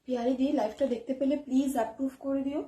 পিয়ারি দি লাইভটা দেখতে পেলে প্লিজ অ্যাপ্রুভ করে দিও।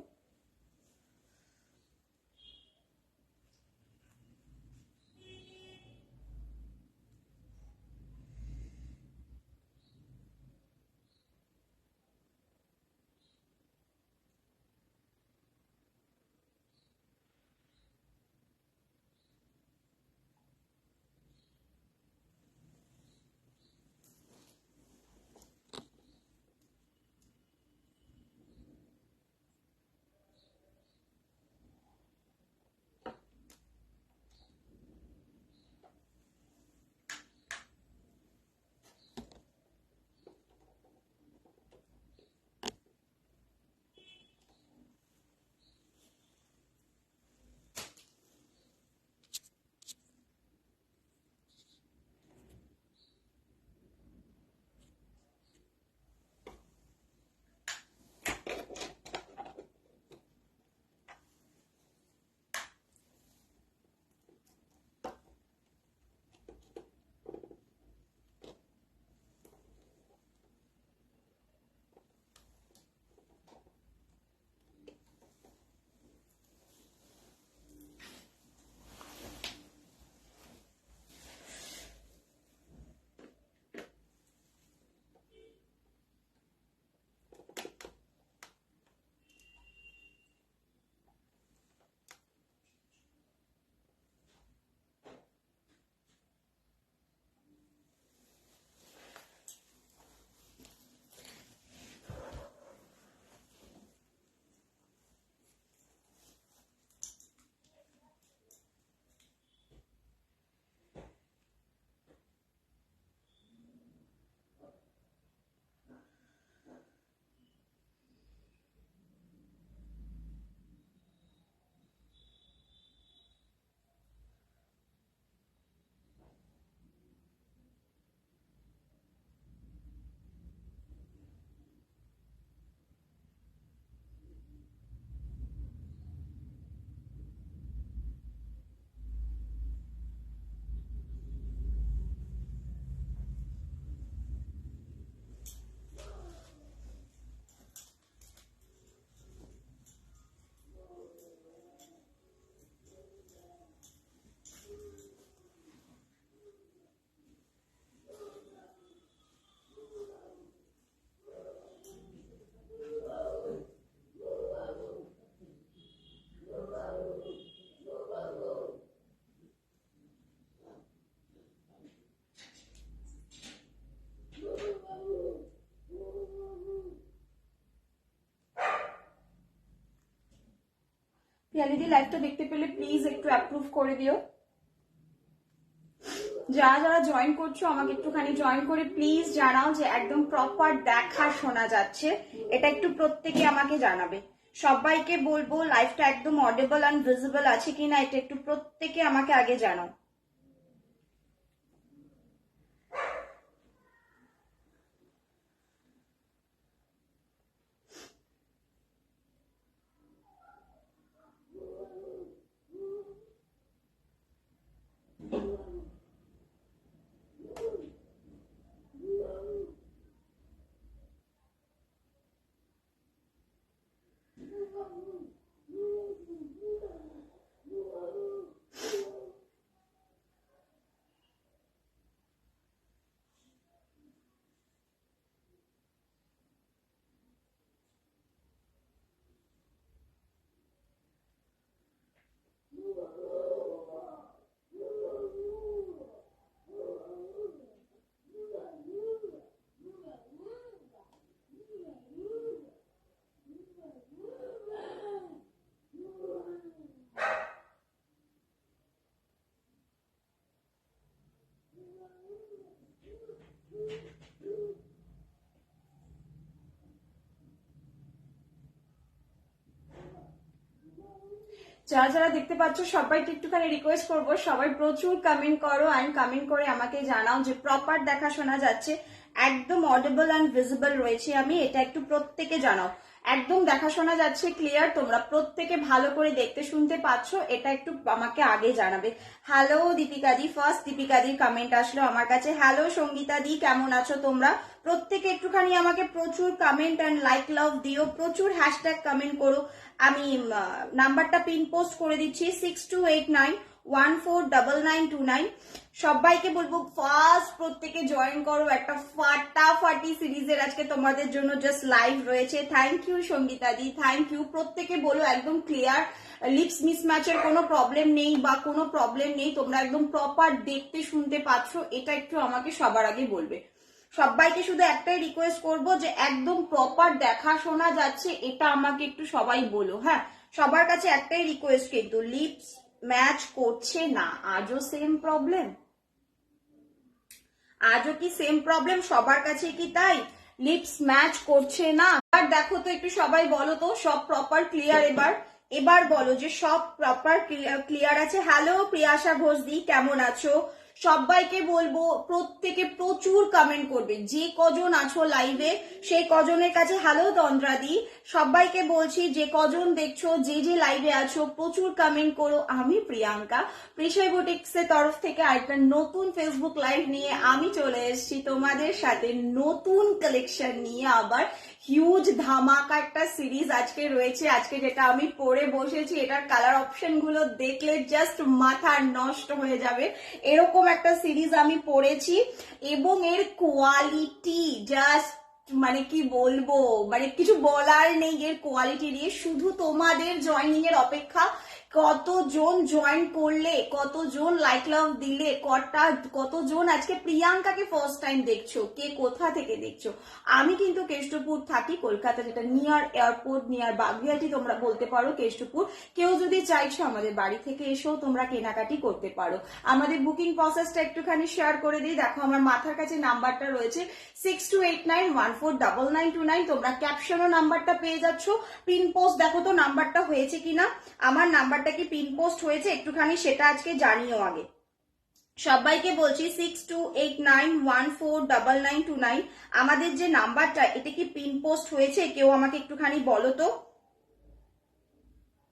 পিয়ালিদি লাইভটা দেখতে পেলে প্লিজ একটু অ্যাপ্রুভ করে দিও। যারা যারা জয়েন করছো আমাকে একটুখানি জয়েন করে প্লিজ জানাও যে একদম প্রপার দেখা শোনা যাচ্ছে, এটা একটু প্রত্যেকে আমাকে জানাবে। সবাইকে বলবো লাইভটা একদম অডিবল অ্যান্ড ভিজিবল আছে কিনা, এটা একটু প্রত্যেকে আমাকে আগে জানাও। যারা যারা দেখতে পাচ্ছ সবাইকে একটুখানি রিকোয়েস্ট করবো, সবাই প্রচুর কমেন্ট করো অ্যান্ড কমেন্ট করে আমাকে জানাও যে প্রপার দেখা শোনা যাচ্ছে, একদম অডিবল অ্যান্ড ভিজিবল রয়েছে আমি, এটা একটু প্রত্যেকে জানাও। একদম দেখা শোনা যাচ্ছে ক্লিয়ার, তোমরা প্রত্যেকে ভালো করে দেখতে শুনতে পাচ্ছ, এটা একটু আমাকে আগে জানাবে। হ্যালো দীপিকা দি, ফার্স্ট দীপিকা দির কমেন্ট আসলো আমার কাছে। হ্যালো সঙ্গীতা দি, কেমন আছো তোমরা? প্রত্যেকে একটুখানি আমাকে প্রচুর কমেন্ট অ্যান্ড লাইক লাভ দিও, প্রচুর হ্যাশট্যাগ কমেন্ট করো। আমি নাম্বারটা পিন পোস্ট করে দিচ্ছি 6289149929। সবাইকে বলবো ফার্স্ট প্রত্যেকে জয়েন করো, একটা ফাটাফাটি সিরিজের আজকে তোমাদের জন্য জাস্ট লাইভ রয়েছে। Thank you Sangeeta di, thank you. প্রত্যেকে বলো একদম ক্লিয়ার, লিপস মিসম্যাচের কোনো প্রবলেম নেই বা কোনো প্রবলেম নেই, তোমরা একদম প্রপার দেখতে শুনতে পাচ্ছ, এটা একটু আমাকে সবার আগে বলবে। সবাইকে শুধু একটাই রিকোয়েস্ট করব যে একদম প্রপার দেখা শোনা যাচ্ছে, এটা আমাকে একটু সবাই বলো। হ্যাঁ, সবার কাছে একটাই রিকোয়েস্ট, কিন্তু লিপস ম্যাচ করছে না, আজও সেম প্রবলেম? আজও কি সেম প্রবলেম সবার কাছে? কি তাই লিপস ম্যাচ করছে না? আর দেখো তো একটু সবাই বলো তো সব প্রপার ক্লিয়ার? এবার বলো যে সব প্রপার ক্লিয়ার আছে। হ্যালো প্রিয়াশা ঘোষ দি, কেমন আছো? সবাইকে বলবো প্রত্যেকে প্রচুর কমেন্ট করবে, যে কজন আছো লাইভে সেই কজনের কাছে হ্যালো তন্দ্রা দি। সবাইকে বলছি যে কজন দেখছো, যে যে লাইভে আছো প্রচুর কমেন্ট করো। আমি প্রিয়াঙ্কা, প্রিশয় বুটিক্স এর তরফ থেকে আরেকটা নতুন ফেসবুক লাইভ নিয়ে আমি চলে এসেছি তোমাদের সাথে, নতুন কালেকশন নিয়ে। আবার হিউজ ধামাকা একটা সিরিজ আজকে রয়েছে। আজকে যেটা আমি পরে বসেছি, এটার কালার অপশন গুলো দেখলে জাস্ট মাথা নষ্ট হয়ে যাবে, এরকম একটা সিরিজ আমি পড়েছি। এবং এর কোয়ালিটি জাস্ট মানে কি বলবো, মানে কিছু বলার নেই এর কোয়ালিটি নিয়ে। শুধু তোমাদের জয়েনিং এর অপেক্ষা, কতজন জয়েন করলে, কতজন লাইক লাভ দিলে, কতজন আজকে প্রিয়াঙ্কাকে ফার্স্ট টাইম দেখছো, কে কোথা থেকে দেখছো। আমি কিন্তু কেষ্টপুর থাকি, কলকাতা, যেটা নিয়ার এয়ারপোর্ট, নিয়ার বাগুইআটি তোমরা বলতে পারো কেষ্টপুর। কেউ যদি চাইছো আমাদের বাড়ি থেকে এসেও তোমরা কেনাকাটি করতে পারো। আমাদের বুকিং প্রসেসটা একটুখানি শেয়ার করে দিই। দেখো আমার মাথার কাছে নাম্বারটা রয়েছে 6289149929। তোমরা ক্যাপশনও নাম্বারটা পেয়ে যাচ্ছ। পিন পোস্ট দেখো তো নাম্বারটা হয়েছে কিনা, আমার নাম্বারটা কি পিন পোস্ট হয়েছে একটুখানি সেটা আজকে জানিও আগে। সবাইকে বলছি 6289149929 আমাদের যে নাম্বারটা, এটা কি পিন পোস্ট হয়েছে? কেউ আমাকে একটুখানি বলো তো।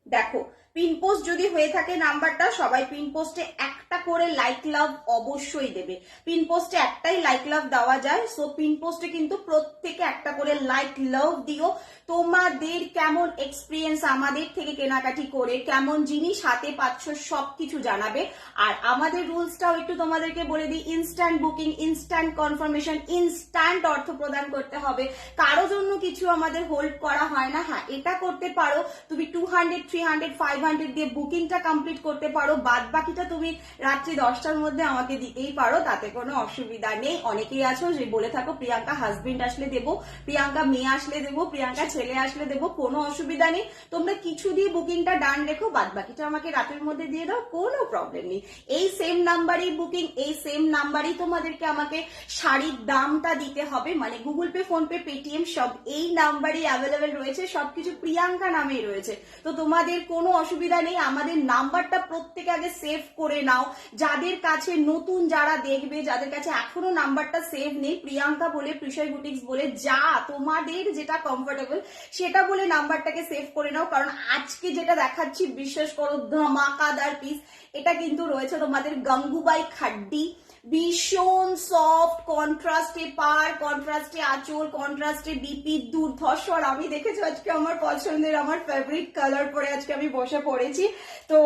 দেখো পিন পোস্ট যদি হয়ে থাকে নাম্বারটা, সবাই পিন পোস্টে একটা করে লাইক লাভ অবশ্যই দেবে। পিন পোস্টে একটাই লাইক লাভ দেওয়া যায়, সো পিন পোস্টে কিন্তু প্রত্যেকে একটা করে লাইক লাভ দিও। তোমাদের কেমন এক্সপিরিয়েন্স আমাদের থেকে কেনাকাটি করে, কেমন জিনিস হাতে পাচ্ছ সবকিছু জানাবে। আর আমাদের রুলসটাও একটু তোমাদেরকে বলে দিই, instant booking, instant confirmation, instant অর্থ প্রদান করতে হবে, কারো জন্য কিছু আমাদের হোল্ড করা হয় না। হ্যাঁ, এটা করতে পারো তুমি 200, 300, 500 দিয়ে বুকিংটা কমপ্লিট করতে পারো, বাদ বাকিটা তুমি রাত্রি 10টার মধ্যে আমাকে দিতেই পারো, তাতে কোনো অসুবিধা নেই। অনেকেই আছো যে বলে থাকো প্রিয়াঙ্কা হাজবেন্ড আসলে দেবো, প্রিয়াঙ্কা মেয়ে আসলে দেবো, প্রিয়াঙ্কা ছেলে আসলে দেবো, কোনো অসুবিধা নেই। তোমরা কিছু দিয়ে বুকিংটা ডান রেখো, বাদ বাকিটা আমাকে রাতের মধ্যে দিয়ে দাও, কোনো প্রবলেম নেই। এই সেম নাম্বারই বুকিং, এই সেম নাম্বারই তোমাদেরকে আমাকে শাড়ির দামটা দিতে হবে, মানে Google pay, phone pay, Paytm সব এই নাম্বারই অ্যাভেলেবেল রয়েছে, সবকিছু প্রিয়াঙ্কা নামেই রয়েছে। তো তোমাদের কোনো অসুবিধা নেই। আমাদের নাম্বারটা প্রত্যেকে আগে সেভ করে নাও। যাদের কাছে নতুন, যারা দেখবে, যাদের কাছে এখনো নাম্বারটা সেভ নেই, প্রিয়াঙ্কা বলে, প্রিশয় বুটিক্স বলে, যা তোমাদের যেটা কমফোর্টেবল সেটা বলে নাম্বারটাকে সেভ করে নাও। কারণ আজকে যেটা দেখাচ্ছি বিশ্বাস করো ধামাকাদার পিস। এটা কিন্তু রয়েছে তোমাদের গঙ্গুবাই খাড্ডি, ভীষণ সফট, কন্ট্রাস্টে পার, কন্ট্রাস্টে আঁচল, কন্ট্রাস্টে বিপি, দুর্ধর্ষ। আর আমি দেখেছি আজকে আমার পছন্দের, আমার ফেভারিট কালার পরে আজকে আমি বসে পড়েছি। তো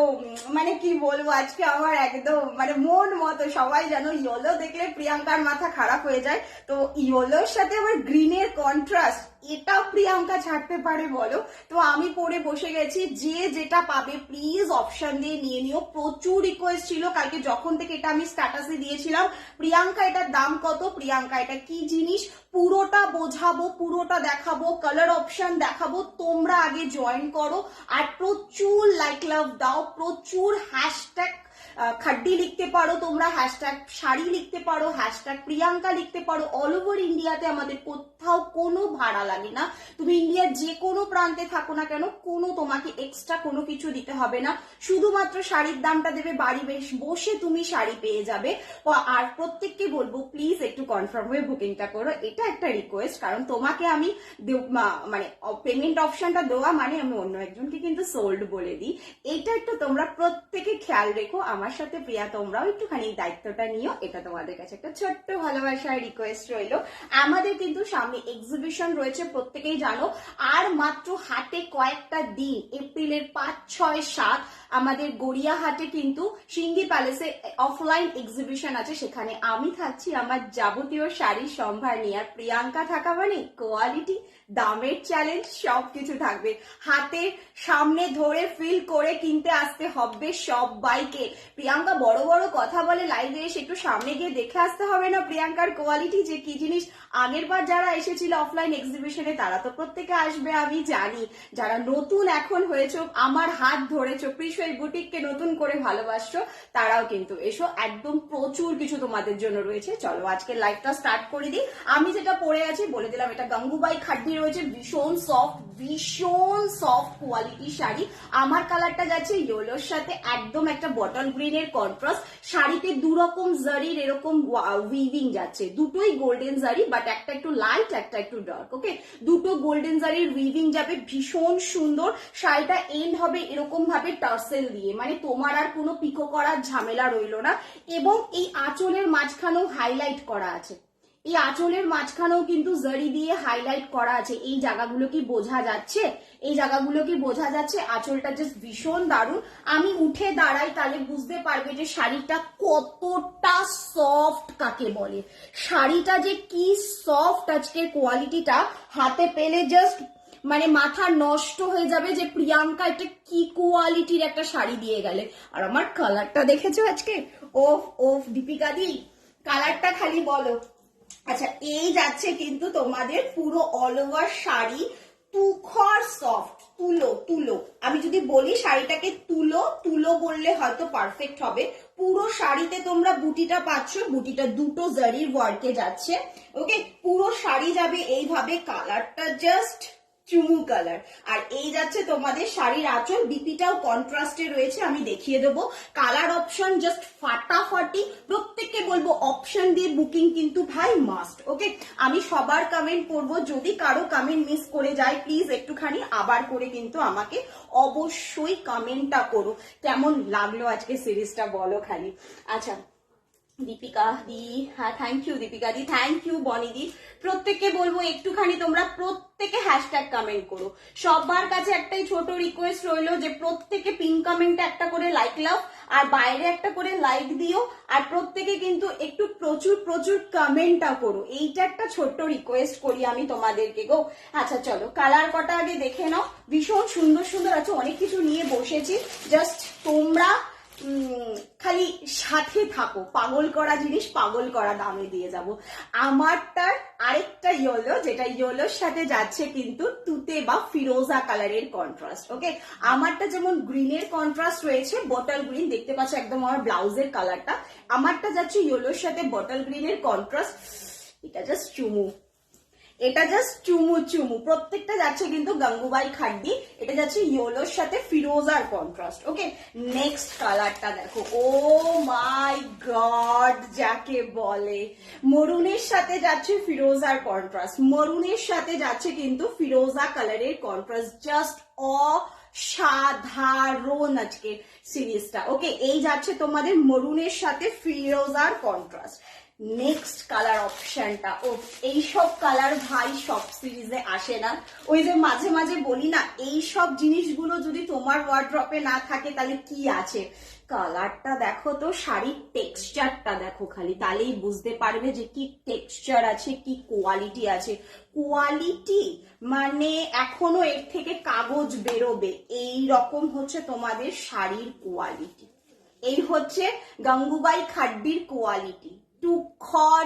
মানে কি বলবো, আজকে আমার একদম মানে মন মতো। সবাই জানো ইয়েলো দেখলে প্রিয়াঙ্কার মাথা খারাপ হয়ে যায়, তো ইয়েলোর সাথে আবার গ্রিনের কন্ট্রাস্ট, এটা প্রিয়াঙ্কা ছাড়তে পারে বলো? তো আমি পরে বসে গেছি। যে যেটা পাবে প্লিজ অপশন দিয়ে নিয়ে নিও। প্রচুর রিকোয়েস্ট ছিল কালকে যখন থেকে এটা আমি স্ট্যাটাসে দিয়েছিলাম, প্রিয়াঙ্কা এটার দাম কত, প্রিয়াঙ্কা এটা কি জিনিস, পুরোটা বোঝাবো, পুরোটা দেখাবো, কালার অপশন দেখাবো। তোমরা আগে জয়েন করো আর প্রচুর লাইক লাভ দাও, প্রচুর হ্যাশট্যাগ খাড্ডি লিখতে পারো তোমরা, হ্যাশট্যাগ শাড়ি লিখতে পারো, হ্যাশট্যাগ প্রিয়াঙ্কা লিখতে পারো। অল ওভার ইন্ডিয়াতে আমাদের কোথাও কোনো ভাড়া লাগে না। তুমি ইন্ডিয়ার যে কোনো প্রান্তে থাকো না কেন, কোনো তোমাকে এক্সট্রা কোনো কিছু দিতে হবে না, শুধুমাত্র শাড়ির দামটা দেবে, বাড়ি বসে তুমি শাড়ি পেয়ে যাবে। আর প্রত্যেককে বলবো প্লিজ একটু কনফার্ম হয়ে বুকিংটা করো, এটা একটা রিকোয়েস্ট। কারণ তোমাকে আমি মানে পেমেন্ট অপশনটা দেওয়া মানে আমি অন্য একজনকে কিন্তু সোল্ড বলে দিই, এটা একটু তোমরা প্রত্যেকে খেয়াল রেখো। আমার সাথে প্রিয়া তোমরাও একটুখানি দায়িত্বটা নিও, এটা তোমাদের কাছে একটা ছোট্ট ভালোবাসার রিকোয়েস্ট রইলো। আমাদের কিন্তু সামনে এক্সিবিশন রয়েছে, প্রত্যেকেই জানো, আর মাত্র হাটে কয়েকটা দিন, এপ্রিলের 5, 6, 7 আমাদের গড়িয়াহাটে কিন্তু সিঙ্গি প্যালেসে অফলাইন এক্সিবিশন আছে। সেখানে আমি থাকছি আমার যাবতীয় শাড়ির সম্ভার নিয়ে, আর প্রিয়াঙ্কা থাকা মানে কোয়ালিটি, দামের চ্যালেঞ্জ সবকিছু থাকবে। হাতের সামনে ধরে ফিল করে কিনতে আসতে হবে সবাইকে। প্রিয়াঙ্কা বড় বড় কথা বলে লাইভে এসে একটু সামনে গিয়ে দেখে আসতে হবে না প্রিয়াঙ্কার কোয়ালিটি যে কি জিনিস। আগের বার যারা এসেছিল অফলাইন এক্সিবিশনে তারা তো প্রত্যেকে আসবে আমি জানি, যারা নতুন এখন হয়েছে আমার হাত ধরেছো, প্রিশো বুটিককে নতুন করে ভালোবাসছো, তারাও কিন্তু এসো, একদম প্রচুর কিছু তোমাদের জন্য রয়েছে। চলো আজকে লাইভটা স্টার্ট করে দিই। আমি যেটা পরে আছি বলে দিলাম, এটা গাঙ্গুবাই খাড্ডি রয়েছে, ভীষণ সফট কোয়ালিটি শাড়ি। আমার কালারটা যাচ্ছে ইয়েলোর সাথে একদম একটা বটল গ্রিন এর কন্ট্রাস্ট। শাড়িতে দুরকম জারির এরকম উইভিং যাচ্ছে, দুটোই গোল্ডেন জারি, বাট একটা একটু লাইট একটা একটু ডার্ক। ওকে, দুটো গোল্ডেন জারির উইভিং যাবে, ভীষণ সুন্দর। শাড়িটা এন্ড হবে এরকম ভাবে টার্সেল দিয়ে, মানে তোমার আর কোনো পিকো করার ঝামেলা রইলো না। এবং এই আঁচলের মাঝখানেও হাইলাইট করা আছে, এই আঁচলের মাঝখানেও কিন্তু জারি দিয়ে হাইলাইট করা আছে। এই জায়গাগুলো কি বোঝা যাচ্ছে? এই জায়গাগুলো কি বোঝা যাচ্ছে? আঁচলটা জাস্ট ভীষণ দারুণ। আমি উঠে দাঁড়াই তাহলে বুঝতে পারবে যে শাড়িটা কতটা সফট কাকে বলে। শাড়িটা যে কি সফট, আজকের কোয়ালিটিটা হাতে পেলে জাস্ট মানে মাথা নষ্ট হয়ে যাবে যে প্রিয়াঙ্কা এটা কি কোয়ালিটির একটা শাড়ি দিয়ে গেলে। আর আমার কালারটা দেখেছো আজকে? ওফ ওফ দীপিকা দি, কালারটা খালি বলো। আচ্ছা, এই যাচ্ছে কিন্তু তোমাদের পুরো অল ওভার শাড়ি তুখর সফট, তুলো। আমি যদি বলি শাড়িটাকে তুলো বললে হয়তো পারফেক্ট হবে। পুরো শাড়িতে তোমরা বুটিটা পাচ্ছ, বুটিটা দুটো জারির ওয়ার্কে যাচ্ছে। ওকে, পুরো শাড়ি যাবে এইভাবে, কালারটা জাস্ট চুমু কালার। আর এই যাচ্ছে তোমাদের শাড়ির আঁচল, বিপিটাও কন্ট্রাস্টে রয়েছে, আমি দেখিয়ে দেবো। কালার অপশন জাস্ট ফাটাফাটি। প্রত্যেককে বলবো অপশন দিয়ে বুকিং কিন্তু ভাই মাস্ট। ওকে, আমি সবার কমেন্ট পড়বো, যদি কারো কমেন্ট মিস করে যায় প্লিজ একটুখানি আবার করে কিন্তু আমাকে অবশ্যই কমেন্টটা করো। কেমন লাগলো আজকে সিরিজটা বলো খালি। আচ্ছা দীপিকা দি, হ্যাঁ thank you Deepika di, thank you Boni di. প্রত্যেককে বলবো একটুখানি তোমরা প্রত্যেকে হ্যাশট্যাগ কমেন্ট করো। সবার কাছে একটাই ছোট রিকোয়েস্ট রইলো যে প্রত্যেকে পিন কমেন্টে একটা করে লাইক লাও, আর বাইরে একটা করে লাইক দিও, আর প্রত্যেকে কিন্তু একটু প্রচুর কমেন্টটা করো। এইটা একটা ছোট্ট রিকোয়েস্ট করি আমি তোমাদেরকে গো। আচ্ছা চলো কালার কটা আগে দেখে নাও, ভীষণ সুন্দর আছে, অনেক কিছু নিয়ে বসেছি, জাস্ট তোমরা খালি সাথে থাকো। পাগল করা জিনিস পাগল করা দামে দিয়ে যাব। আমারটার আরেকটা ইয়েলো, যেটা ইয়েলোর সাথে যাচ্ছে কিন্তু তুতে বা ফিরোজা কালারের কন্ট্রাস্ট। ওকে, আমারটা যেমন গ্রিনের কন্ট্রাস্ট রয়েছে, বটল গ্রিন দেখতে পাচ্ছ একদম আমার ব্লাউজের কালারটা, আমারটা যাচ্ছে ইয়েলোর সাথে বটল গ্রিনের কন্ট্রাস্ট। এটা জাস্ট চুমু, এটা জাস্ট চুমু। প্রত্যেকটা যাচ্ছে কিন্তু গাঙ্গুবাই খাড্ডি, এটা যাচ্ছে ইয়েলোর সাথে ফিরোজার কন্ট্রাস্ট। ওকে, নেক্সট কালারটা দেখো, ও মাই গড, যাকে বলে মরুনের সাথে যাচ্ছে ফিরোজার কন্ট্রাস্ট, মরুনের সাথে যাচ্ছে কিন্তু ফিরোজা কালারের কন্ট্রাস্ট, জাস্ট অসাধারণ আজকে সিরিজটা। ওকে, এই যাচ্ছে তোমাদের মরুনের সাথে ফিরোজার কন্ট্রাস্ট। নেক্সট কালার অপশনটা, ও এইসব কালার ভাই সব সিরিজে আসে না। ওই যে মাঝে মাঝে বলি না, এই সব জিনিসগুলো যদি তোমার ওয়ার্ড্রপে না থাকে তাহলে কি আছে। কালারটা দেখো তো, শাড়ির টেক্সচারটা দেখো খালি, তাহলেই বুঝতে পারবে যে কি টেক্সচার আছে, কি কোয়ালিটি আছে। কোয়ালিটি মানে এখনো এর থেকে কাগজ বেরোবে, এই রকম হচ্ছে তোমাদের শাড়ির কোয়ালিটি। এই হচ্ছে গাঙ্গুবাই খাড্ডির কোয়ালিটি, তুখর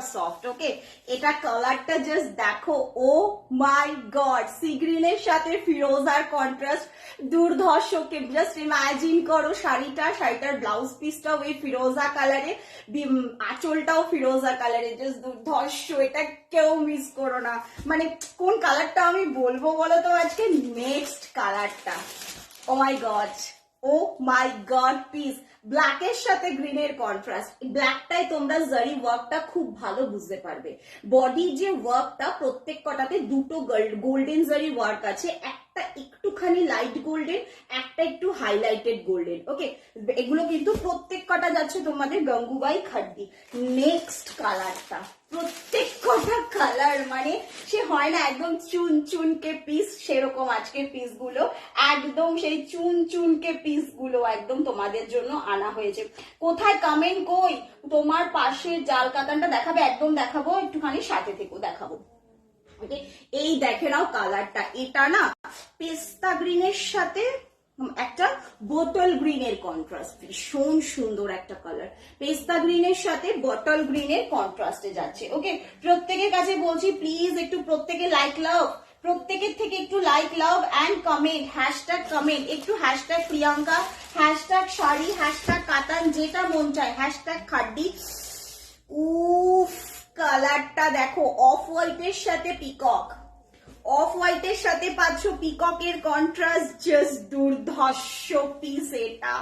সফট। ওকে, এটা কালারটা জাস্ট দেখো, ও মাই গড, সি গ্রিনের সাথে ফিরোজার কন্ট্রাস্ট দুর্ধর্ষ। জাস্ট ইমাজিন করো শাড়িটার ব্লাউজ পিসটাও এই ফিরোজা কালারে, আঁচলটাও ফিরোজা কালারে, জাস্ট দুর্ধর্ষ। এটা কেউ মিস করো না। মানে কোন কালারটা আমি বলবো বলো তো আজকে? নেক্সট কালারটা, ও মাই গড, ও মাই গড, পিস ব্ল্যাকের সাথে গ্রিনের কন্ট্রাস্ট। ব্ল্যাকটাই তোমরা জারি ওয়ার্কটা খুব ভালো বুঝতে পারবে। বডির যে ওয়ার্কটা প্রত্যেক কটাতে দুটো গোল্ডেন জারি ওয়ার্ক আছে, একটা একটা একটুখানি লাইট গোল্ডেন, একটা একটু হাইলাইটেড গোল্ডেন। ওকে, এগুলো কিন্তু প্রত্যেক কটা যাচ্ছে তোমাদের গঙ্গুবাই খাড্ডি। নেক্সট কালারটা, প্রত্যেক কটা কালার মানে সে হয় না একদম চুন চুনকে পিস, সেরকম আজকের পিস গুলো একদম সেই চুন চুনকে পিস গুলো একদম তোমাদের জন্য আনা হয়েছে। কোথায় কমেন্ট কই? তোমার পাশে জাল কাতানটা দেখাবে, একদম দেখাবো, একটুখানি সাথে থেকেও দেখাবো। এই দেখে নাও কালারটা, এটা না পেস্তা গ্রিনের সাথে একটা বোটল গ্রিনের কন্ট্রাস্ট, ভীষণ সুন্দর একটা কালার। পেস্তা গ্রিনের সাথে বটল গ্রিনের কন্ট্রাস্টে যাচ্ছে। ওকে, প্রত্যেকের কাছে বলছি প্লিজ একটু প্রত্যেকে লাইক লাভ, প্রত্যেকের থেকে একটু like love and comment, hashtag comment, একটু hashtag Priyanka, hashtag sari, hashtag katan, যেটা মন চায়, হ্যাশট্যাগ খাড্ডি। উফ, কালারটা দেখো, অফ হোয়াইটের সাথে পিকক, অফ হোয়াইটের সাথে পাচ্ছ পিককের কন্ট্রাস্ট, জাস্ট দুর্ধর্ষ পিস এটা।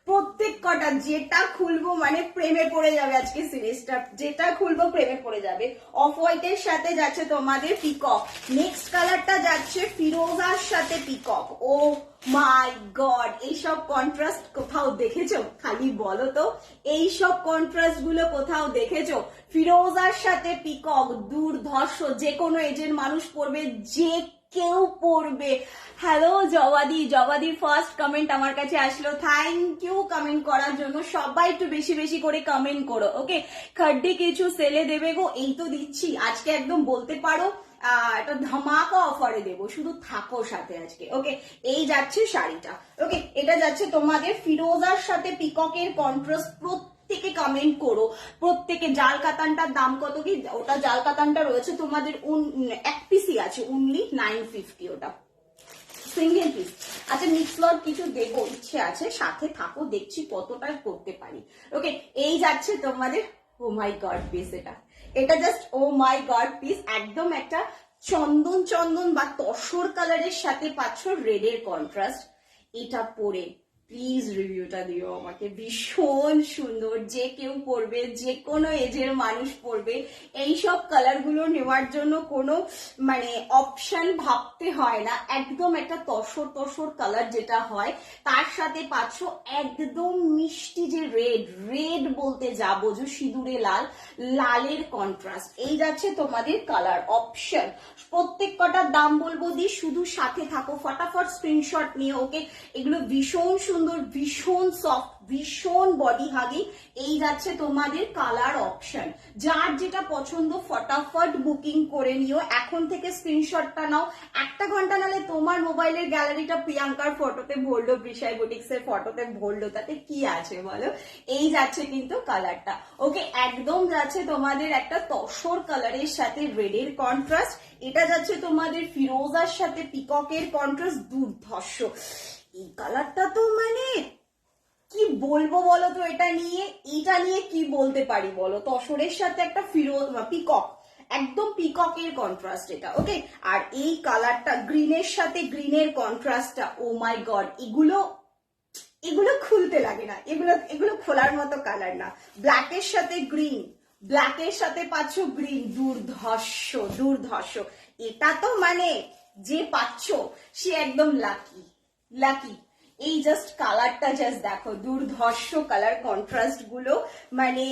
প্রত্যেক কটা যেটা খুলবো মানে প্রেমে পড়ে যাবে আজকে সিরিজটা, যেটা খুলবো প্রেমে পড়ে যাবে। অফ হোয়াইটের সাথে যাচ্ছে তোমাদের পিকক, নেক্সট কালারটা যাচ্ছে ফিরোজার সাথে পিকক। ও মাই গড, এইসব কন্ট্রাস্ট কোথাও দেখেছো? খালি বলো তো, এইসব কন্ট্রাস্ট গুলো কোথাও দেখেছো? ফিরোজার সাথে পিকক, দুর্ধর্ষ, যে কোনো এজের মানুষ পড়বে, যে কেউ পড়বে। হ্যালো জবাদি, জবাদির ফার্স্ট কমেন্ট আমার কাছে আসলো, থ্যাংক ইউ কমেন্ট করার জন্য। সবাই একটু বেশি বেশি করে কমেন্ট করো। ওকে, খাড্ডি কিছু সেলে দেবে গো, এই তো দিচ্ছি আজকে, একদম বলতে পারো একটা ধামাকা অফারে দেবো, শুধু থাকো সাথে আজকে। ওকে, এই যাচ্ছে শাড়িটা। ওকে, এটা যাচ্ছে তোমাদের ফিরোজার সাথে পিককের কন্ট্রাস্ট। প্রত্যেকে কমেন্ট করো, প্রত্যেকে। জাল কাতানটার দাম কত কি? ওটা জাল কাতানটা রয়েছে তোমাদের এক পিসই আছে, অনলি 950, ওটা সিঙ্গেল পিস। আচ্ছা, মিক্স লট কিছু দেবো ইচ্ছে আছে, সাথে থাকো, দেখছি কতটা করতে পারি। ওকে, এই যাচ্ছে তোমাদের ও মাই গড পিস, এটা জাস্ট ও মাই গড পিস, একদম একটা চন্দন চন্দন বা তসর কালারের সাথে পাচ্ছ রেডের কন্ট্রাস্ট। এটা পরে প্লিজ রিভিউটা দিও আমাকে, ভীষণ সুন্দর, যে কেউ পরবে, যে কোনো এজের মানুষ পরবে। এইসব কালার গুলো নেওয়ার জন্য কোনো মানে অপশন ভাবতে হয় না, একদম একটা তসর তসর কালার যেটা হয়, তার সাথে পাচ্ছ একদম মিষ্টি যে রেড, রেড বলতে যা বোঝো, সিঁদুরে লাল, লালের কন্ট্রাস্ট। এই যাচ্ছে তোমাদের কালার অপশন। প্রত্যেক কটার দাম বলবো দি, শুধু সাথে থাকো, ফটাফট স্ক্রিনশট নিয়ে। ওকে, এগুলো ভীষণ সুন্দর, ভীষণ সফট, ভীষণ বডি হাগি। এই যাচ্ছে তোমাদের কালার অপশন, যার যেটা পছন্দ ফটাফট বুকিং করে নিও, এখন থেকে স্ক্রিনশটটা নাও। একটা ঘন্টা নালে তোমার মোবাইলের গ্যালারিটা প্রিয়াঙ্কার ফটোতে ভরলো, বৃষাই বুটিক্স এর ফটোতে ভরলো, তাতে কি আছে বলো। এই যাচ্ছে কিন্তু কালারটা। ওকে, একদম যাচ্ছে তোমাদের একটা তসর কালারের সাথে রেডের কন্ট্রাস্ট। এটা যাচ্ছে তোমাদের ফিরোজার সাথে পিককের কন্ট্রাস্ট, দুর্ধর্ষ। এই কালারটা তো মানে কি বলবো বলো তো, এটা নিয়ে কি বলতে পারি বলো। তসরের সাথে একটা পিকক, একদম পিককের কন্ট্রাস্ট এটা। ওকে, আর এই কালারটা গ্রিনের সাথে গ্রিনের কন্ট্রাস্টটা, ও মাই গড, এগুলো খুলতে লাগে না, এগুলো খোলার মতো কালার না। ব্ল্যাকের সাথে গ্রিন, ব্ল্যাকের সাথে পাচ্ছ গ্রিন, দুর্ধর্ষ দুর্ধর্ষ। এটা তো মানে যে পাচ্ছ সে একদম লাকি লাকি। এই জাস্ট কালারটা জাস্ট দেখো, দুর্ধর্ষ কালার কন্ট্রাস্ট গুলো, মানে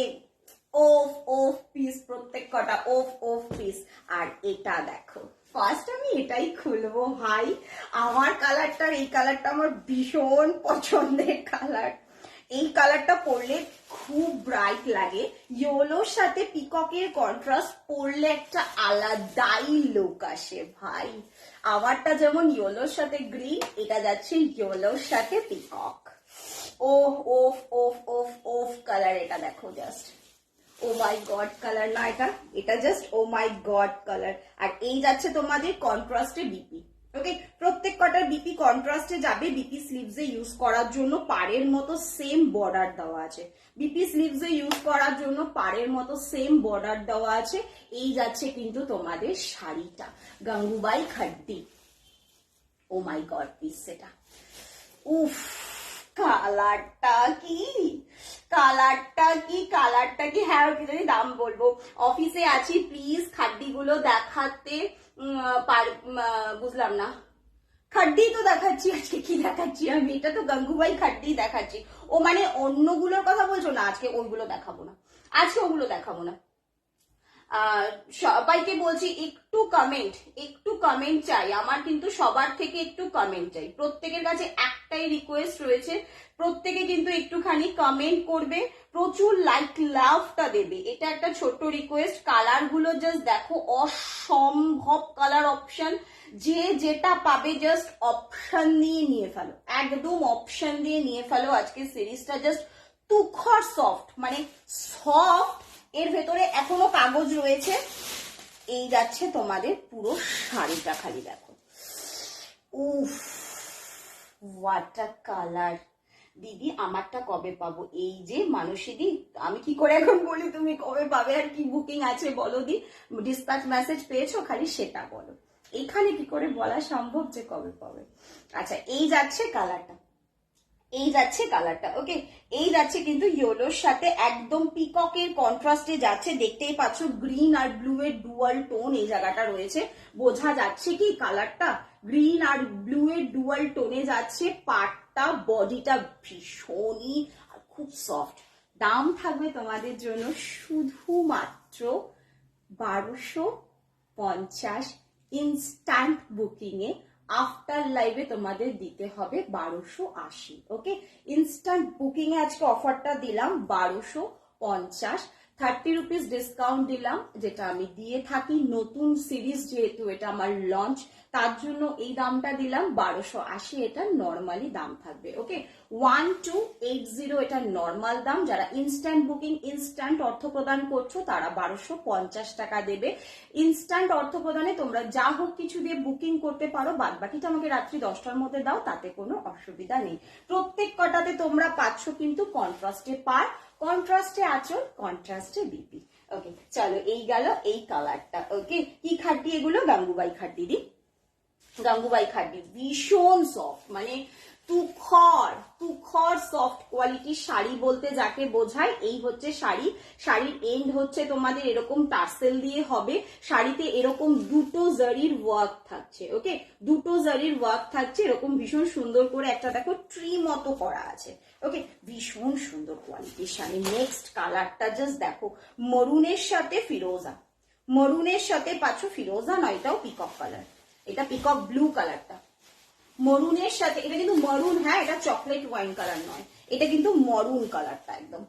ওফ ওফ পিস, প্রত্যেক কটা ওফ ওফ পিস। আর এটা দেখো, ফার্স্ট আমি এটাই খুলবো ভাই, আমার কালারটার, এই কালারটা আমার ভীষণ পছন্দের কালার। এই কালারটা পরলে খুব ব্রাইট লাগে, ইয়েলোর সাথে পিককের কন্ট্রাস্ট পরলে একটা আলাদাই লুক আসে ভাই। আমারটা যেমন ইয়েলোর সাথে গ্রিন, এটা যাচ্ছে ইয়েলোর সাথে পিকক। ওফ ওফ ওফ ওফ ওফ কালার, এটা দেখো জাস্ট ও মাই গড কালার না, এটা জাস্ট ও মাই গড কালার। আর এই যাচ্ছে তোমাদের কন্ট্রাস্টে বিপি। ওকে, প্রত্যেক কটার বিপি কন্ট্রাস্টে যাবে। বিপি স্লিভসে ইউজ করার জন্য পাড়ের মতো সেম বর্ডার দেওয়া আছে, বিপি স্লিভসে ইউজ করার জন্য পাড়ের মতো সেম বর্ডার দেওয়া আছে। এই যাচ্ছে কিন্তু তোমাদের শাড়িটা, গঙ্গুবাই খাড্ডি। ও মাই গড পিস, সেটা উফ, কালারটা কি, কালারটা কি, কালারটা কি। হ্যাঁ, কি জানি দাম বলবো, অফিসে আছি, প্লিজ খাড্ডি গুলো দেখাতে বুঝলাম না, খাড্ডি তো দেখাচ্ছি, আজকে কি দেখাচ্ছি আমি, এটা তো গাঙ্গুবাই খাড্ডি দেখাচ্ছি। ও মানে অন্যগুলোর কথা বলছো না, আজকে ওইগুলো দেখাবো না, আজকে ওগুলো দেখাবো না। সবাইকে বলছি একটু কমেন্ট চাই, আমার কিন্তু সবার থেকে একটু কমেন্ট চাই, প্রত্যেকের কাছে একটাই রিকোয়েস্ট রয়েছে, প্রত্যেকে কিন্তু একটুখানি কমেন্ট করবে, প্রচুর লাইক লাভটা দেবে, এটা একটা ছোট্ট রিকোয়েস্ট। কালার গুলো জাস্ট দেখো, অসম্ভব কালার অপশন, যে যেটা পাবে জাস্ট অপশন দিয়ে নিয়ে ফেলো, একদম অপশন দিয়ে নিয়ে ফেলো। আজকে সিরিজটা জাস্ট তুখর সফট, মানে সফট, এর ভেতরে এখনো কাগজ রয়েছে। এই যাচ্ছে তোমাদের পুরো শাড়িটা, খালি দেখো, উফ হোয়াট আ কালার। দিদি আমারটা কবে পাবো? এই যে মানসী দি, আমি কি করে এখন বলি তুমি কবে পাবে, আর কি বুকিং আছে বলো দি, ডিসপ্যাচ মেসেজ পেয়েছো, খালি সেটা বলো, এখানে কি করে বলা সম্ভব যে কবে পাবে। আচ্ছা এই যাচ্ছে কালারটা, এই যাচ্ছে কালারটা, ওকে, এই যাচ্ছে কিন্তু ইয়েলোর সাথে একদম পিককের কন্ট্রাস্টে যাচ্ছে, দেখতেই পাচ্ছ গ্রিন আর ব্লু এর ডুয়াল টোন এই জায়গাটা রয়েছে, বোঝা যাচ্ছে কি কালারটা, গ্রিন আর ব্লু এর ডুয়াল টোনে যাচ্ছে, পাটটা বডিটা ভীষণই আর খুব সফট। দাম থাকবে তোমাদের জন্য শুধুমাত্র 1250, ইনস্ট্যান্ট বুকিং এ, আফটার লাইভে তোমাদের দিতে হবে 1280। ওকে, ইনস্ট্যান্ট বুকিং এ আজকে অফারটা দিলাম 1250, 30 রুপিস ডিসকাউন্ট দিলাম, যেটা আমি দিয়ে থাকি নতুন সিরিজ, যেহেতু এটা আমার লঞ্চ, তার জন্য এই দামটা দিলাম 1280, এটা নর্মালি দাম থাকবে। ওকে, 1280 এটা নর্মাল দাম, যারা ইনস্ট্যান্ট বুকিং ইনস্ট্যান্ট অর্থ প্রদান করছো তারা 1250 টাকা দেবে। ইনস্ট্যান্ট অর্থ প্রদানে তোমরা যা হোক কিছু দিয়ে বুকিং করতে পারো, বাদ বাকিটা আমাকে রাত্রি 10টার মধ্যে দাও, তাতে কোনো অসুবিধা নেই। প্রত্যেক কটাতে তোমরা পাচ্ছ কিন্তু কন্ট্রাস্টে পার, কন্ট্রাস্টে আঁচল, কন্ট্রাস্টে বিপি। ওকে চলো, এই গেল এই কালারটা। ওকে, কি খাড্ডি এগুলো? গাঙ্গুবাই খাড্ডি দি, গাঙ্গুবাই খাড্ডি, ভীষণ সফট, মানে তুখর তুখর সফট কোয়ালিটির শাড়ি বলতে যাকে বোঝায়, এই হচ্ছে শাড়ি। শাড়ির এন্ড হচ্ছে তোমাদের এরকম টার্সেল দিয়ে হবে, শাড়িতে এরকম দুটো জারির ওয়ার্ক থাকছে। ওকে, দুটো জারির ওয়ার্ক থাকছে, এরকম ভীষণ সুন্দর করে একটা দেখো ট্রি মতো করা আছে। ওকে, ভীষণ সুন্দর কোয়ালিটির শাড়ি। নেক্সট কালারটা জাস্ট দেখো, মরুনের সাথে ফিরোজা, মরুনের সাথে পাচ্ছ ফিরোজা নয়, এটাও পিকক কালার, এটা পিকক ব্লু কালারটা, মরুনের সাথে, এটা কিন্তু মরুন, হ্যাঁ এটা চকলেট ওয়াইন কালার নয়, এটা কিন্তু মরুন কালারটা একদম।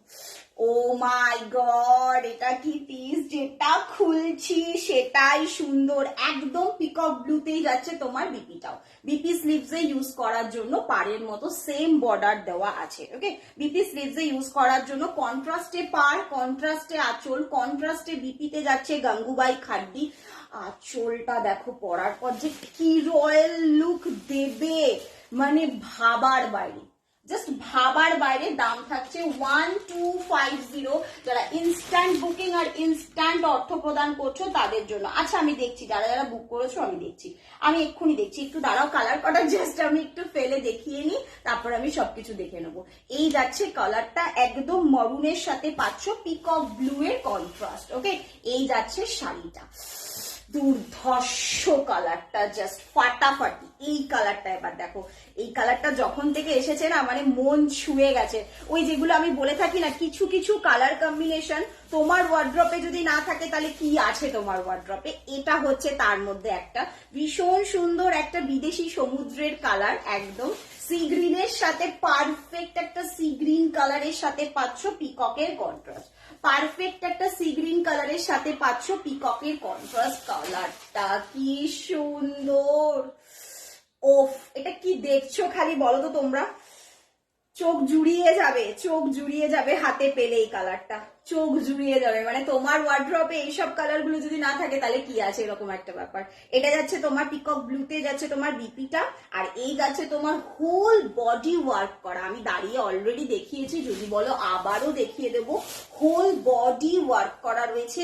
ও মাই গড, এটা কি পিস, যেটা খুলছি সেটাই সুন্দর, একদম পিকক ব্লুতেই যাচ্ছে তোমার বিপিটাও, বিপি স্লিভস এ ইউজ করার জন্য পাড়ের মতো সেম বর্ডার দেওয়া আছে। ওকে, বিপি স্লিভস এ ইউজ করার জন্য, কন্ট্রাস্টে পাড়, কন্ট্রাস্টে আঁচল, কন্ট্রাস্টে বিপিতে যাচ্ছে গাঙ্গুবাই খাড্ডি। আঁচলটা দেখো পরার পর যে কি রয়্যাল লুক দেবে, মানে ভাবার বাইরে, জাস্ট ভাবার বাইরে। দাম থাকছে 1250, যারা ইনস্ট্যান্ট বুকিং আর ইনস্ট্যান্ট অর্থ প্রদান করছো তাদের জন্য। আচ্ছা আমি দেখছি যারা যারা বুক করেছো, আমি দেখছি, আমি এক্ষুনি দেখছি, একটু দাঁড়াও, কালার কটা জাস্ট আমি একটু ফেলে দেখিয়ে নি, তারপর আমি সবকিছু দেখে নেবো। এই যাচ্ছে কালারটা, একদম মরুনের সাথে পাচ্ছ পিকক ব্লু এর কন্ট্রাস্ট। ওকে, এই যাচ্ছে শাড়িটা, দুর্ধর্ষ কালারটা, জাস্ট ফাটাফাটি। এই কালারটা এবার দেখো, এই কালারটা যখন থেকে এসেছে না, মানে মন ছুঁয়ে গেছে। ওই যেগুলো আমি বলে থাকি না, কিছু কিছু কালার কম্বিনেশন তোমার ওয়ার্ড্রপে যদি না থাকে তাহলে কি আছে তোমার ওয়ার্ড্রপে, এটা হচ্ছে তার মধ্যে একটা। ভীষণ সুন্দর একটা বিদেশি সমুদ্রের কালার, একদম সি গ্রিনের সাথে পারফেক্ট একটা সি গ্রিন কালারের সাথে পাচ্ছ পিককের কন্ট্রাস্ট, পারফেক্ট একটা সি গ্রিন কালারের সাথে পাচ্ছ পিককের কন্ট্রাস্ট। কালারটা কি সুন্দর, ওফ, এটা কি দেখছো খালি বলো তো তোমরা, চোখ জুড়িয়ে যাবে, চোখ জুড়িয়ে যাবে হাতে পেলে এই কালারটা, চোখ জুড়িয়ে যাবে। মানে তোমার ওয়ার্ড্রপে এইসব কালার গুলো যদি না থাকে তাহলে কি আছে, এরকম একটা ব্যাপার। এটা যাচ্ছে তোমার পিকক ব্লুতে, যাচ্ছে তোমার বিপিটা, আর এই যাচ্ছে তোমার হোল বডি ওয়ার্ক করা। আমি দাঁড়িয়ে অলরেডি দেখিয়েছি, যদি বলো আবারও দেখিয়ে দেবো, হোল বডি ওয়ার্ক করা রয়েছে।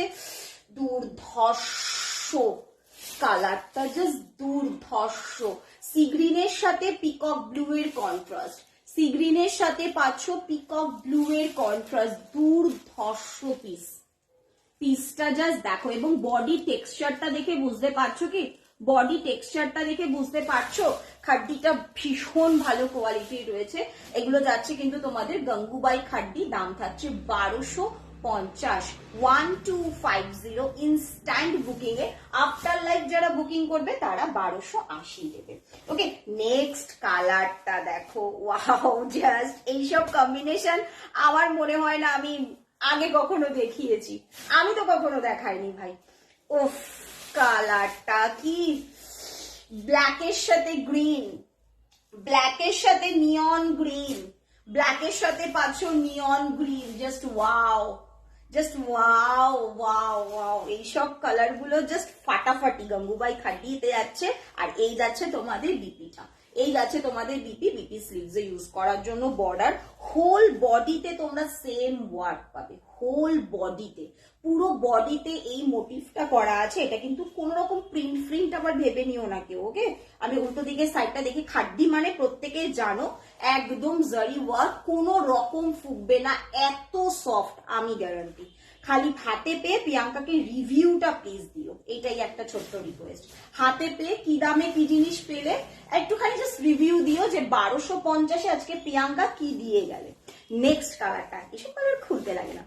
দুর্ধর্ষ কালারটা, জাস্ট দুর্ধর্ষ। সি গ্রিনের সাথে পিকক ব্লু এর কন্ট্রাস্ট, সি গ্রিনের সাথে পাচ্ছ পিকক ব্লু এর কন্ট্রাস্ট, দুর্ধর্ষ পিস। পিসটা জাস্ট দেখো, এবং বডি টেক্সচারটা দেখে বুঝতে পারছো কি বডি টেক্সচারটা দেখে বুঝতে পারছো খাড্ডিটা ভীষণ ভালো কোয়ালিটির রয়েছে। এগুলো যাচ্ছে কিন্তু তোমাদের গঙ্গুবাই খাড্ডি, দাম থাকছে 1250, 1250 ইনস্ট্যান্ট বুকিং এ। আফটার লাইফ যারা বুকিং করবে তারা 1280 দেবে। ওকে, নেক্সট কালারটা দেখো, ওয়াও, জাস্ট এইসব কম্বিনেশন আমার মনে হয় না আমি আগে কখনো দেখিয়েছি, আমি তো কখনো দেখাইনি ভাই। ওফ, কালারটা কি, ব্ল্যাকের সাথে গ্রিন, ব্ল্যাকের সাথে নিয়ন গ্রিন, ব্ল্যাকের সাথে পাচ্ছ নিয়ন green, just wow, just wow wow wow. এইসব কালার গুলো জাস্ট ফাটাফাটি গঙ্গুবাই খাড্ডিতে যাচ্ছে। আর এই যাচ্ছে তোমাদের বিপিটা, এই যাচ্ছে তোমাদের বিপি স্লিভসে ইউজ করার জন্য বর্ডার। হোল বডিতে তোমরা সেম ওয়ার্ক পাবে, হোল বডিতে, পুরো বডিতে এই মোটিভটা করা আছে। এটা কিন্তু কোন রকম প্রিন্ট আবার ভেবে নিও না কেউ। ওকে, আমি উল্টো দিকে সাইডটা দেখি, খাড্ডি মানে প্রত্যেকে জানো একদম জারি ওয়ার্ক, কোনো রকম ফুকবে না, এত সফট, আমি গ্যারান্টি। খালি হাতে পেয়ে প্রিয়াঙ্কাকে রিভিউটা প্লিজ দিও, এটাই একটা ছোট্ট রিকোয়েস্ট। হাতে পেয়ে কি দামে কি জিনিস পেলে একটুখানি জাস্ট রিভিউ দিও যে 1250 আজকে প্রিয়াঙ্কা কি দিয়ে গেলে। নেক্সট কালারটা, এসব কালার খুলতে লাগে না,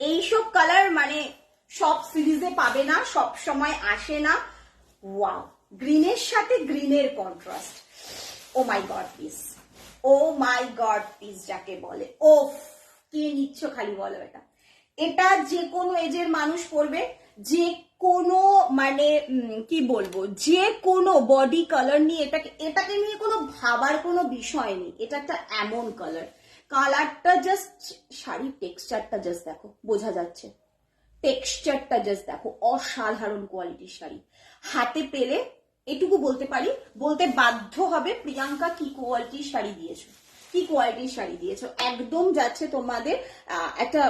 এইসব কালার মানে সব সিরিজে পাবে না, সব সময় আসে না। ওয়াও, গ্রিনের সাথে গ্রিনের কন্ট্রাস্ট, ও মাই গড পিস, ও মাই গড পিস যাকে বলে। ওফ, কে নিচ্ছ খালি বলো এটা। এটা যে কোনো এজের মানুষ পরবে, যে কোনো মানে কি বলবো, যে কোনো বডি কালার নিয়ে এটাকে নিয়ে কোনো ভাবার কোনো বিষয় নেই। এটা একটা এমন কালার, কালারটা জাস্ট, শাড়ির টেক্সচারটা জাস্ট দেখো, বোঝা যাচ্ছে টেক্সচারটা জাস্ট দেখো, অসাধারণ কোয়ালিটির শাড়ি। হাতে পেলে এটুকু বলতে পারি, বলতে বাধ্য হবে প্রিয়াঙ্কা কি কোয়ালিটির শাড়ি দিয়েছো, কি কোয়ালিটির শাড়ি দিয়েছো। একদম যাচ্ছে তোমাদের একটা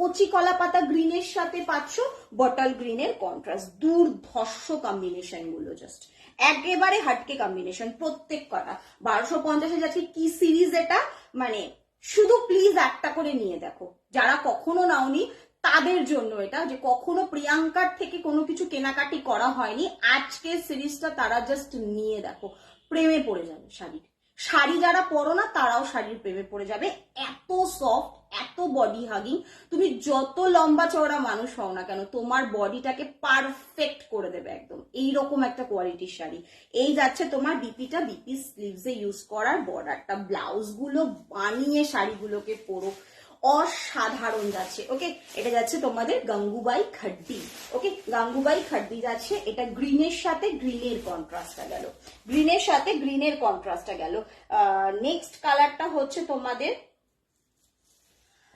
কচি কলা পাতা গ্রিনের সাথে পাচ্ছ বটল গ্রিনের কন্ট্রাস্ট, দুর্ধর্ষ কম্বিনেশন গুলো, জাস্ট একেবারে হাটকে কম্বিনেশন প্রত্যেক কটা। 1250 যাচ্ছে, কি সিরিজ এটা, মানে শুধু প্লিজ একটা করে নিয়ে দেখো, যারা কখনো নাওনি তাদের জন্য এটা, যে কখনো প্রিয়াঙ্কার থেকে কোনো কিছু কেনাকাটি করা হয়নি, আজকের সিরিজটা তারা জাস্ট নিয়ে দেখো, প্রেমে পড়ে যাবে শাড়ির। শাড়ি যারা পরো না তারাও শাড়ির প্রেমে পড়ে যাবে, এত সফট, এত বডি হাগিং। তুমি যত লম্বা চওড়া মানুষ হও না কেন, তোমার বডিটাকে পারফেক্ট করে দেবে একদম, এইরকম একটা কোয়ালিটির শাড়ি। এই যাচ্ছে তোমার বিপিটা, বিপি স্লিভসে ইউজ করার বর্ডারটা, ব্লাউজ গুলো বানিয়ে শাড়িগুলোকে পরো, অসাধারণ যাচ্ছে। ওকে, এটা যাচ্ছে তোমাদের গঙ্গুবাই খাড্ডি। ওকে, গঙ্গুবাই খাড্ডি যাচ্ছে, এটা গ্রিনের সাথে গ্রিনের কন্ট্রাস্টটা গেল, গ্রিনের সাথে গ্রিনের কন্ট্রাস্টটা গেল। নেক্সট কালারটা হচ্ছে তোমাদের,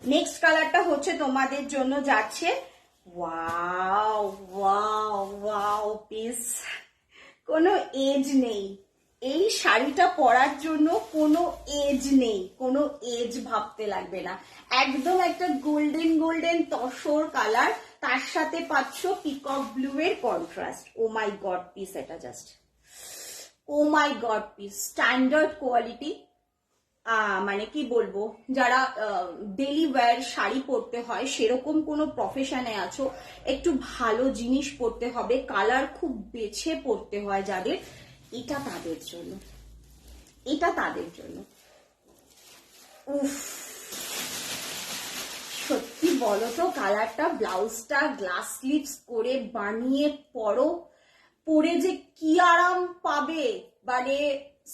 নেক্সট কালারটা হচ্ছে তোমাদের জন্য যাচ্ছে, ওয়াও ওয়াও ওয়াও পিস, কোনো এজ নেই এই শাড়িটা পরার জন্য, কোনো এজ নেই, কোনো এজ ভাবতে লাগবে না। একদম একটা গোল্ডেন গোল্ডেন তসর কালার, তার সাথে পাচ্ছ পিকক ব্লু এর কন্ট্রাস্ট। ও মাই গড পিস, এটা জাস্ট ও মাই গড পিস, স্ট্যান্ডার্ড কোয়ালিটি। মানে কি বলবো, যারা ডেলি ওয়্যার শাড়ি পরতে হয়, সেরকম কোনো প্রফেশনে আছো, একটু ভালো জিনিস পরতে হবে, কালার খুব বেছে পরতে হয় যাদের, এটা তাদের জন্য, এটা তাদের জন্য। উফ, সত্যি বলো তো, কালারটা, ব্লাউজটা গ্লাস স্লিভস করে বানিয়ে পরো, পরে যে কি আরাম পাবে, মানে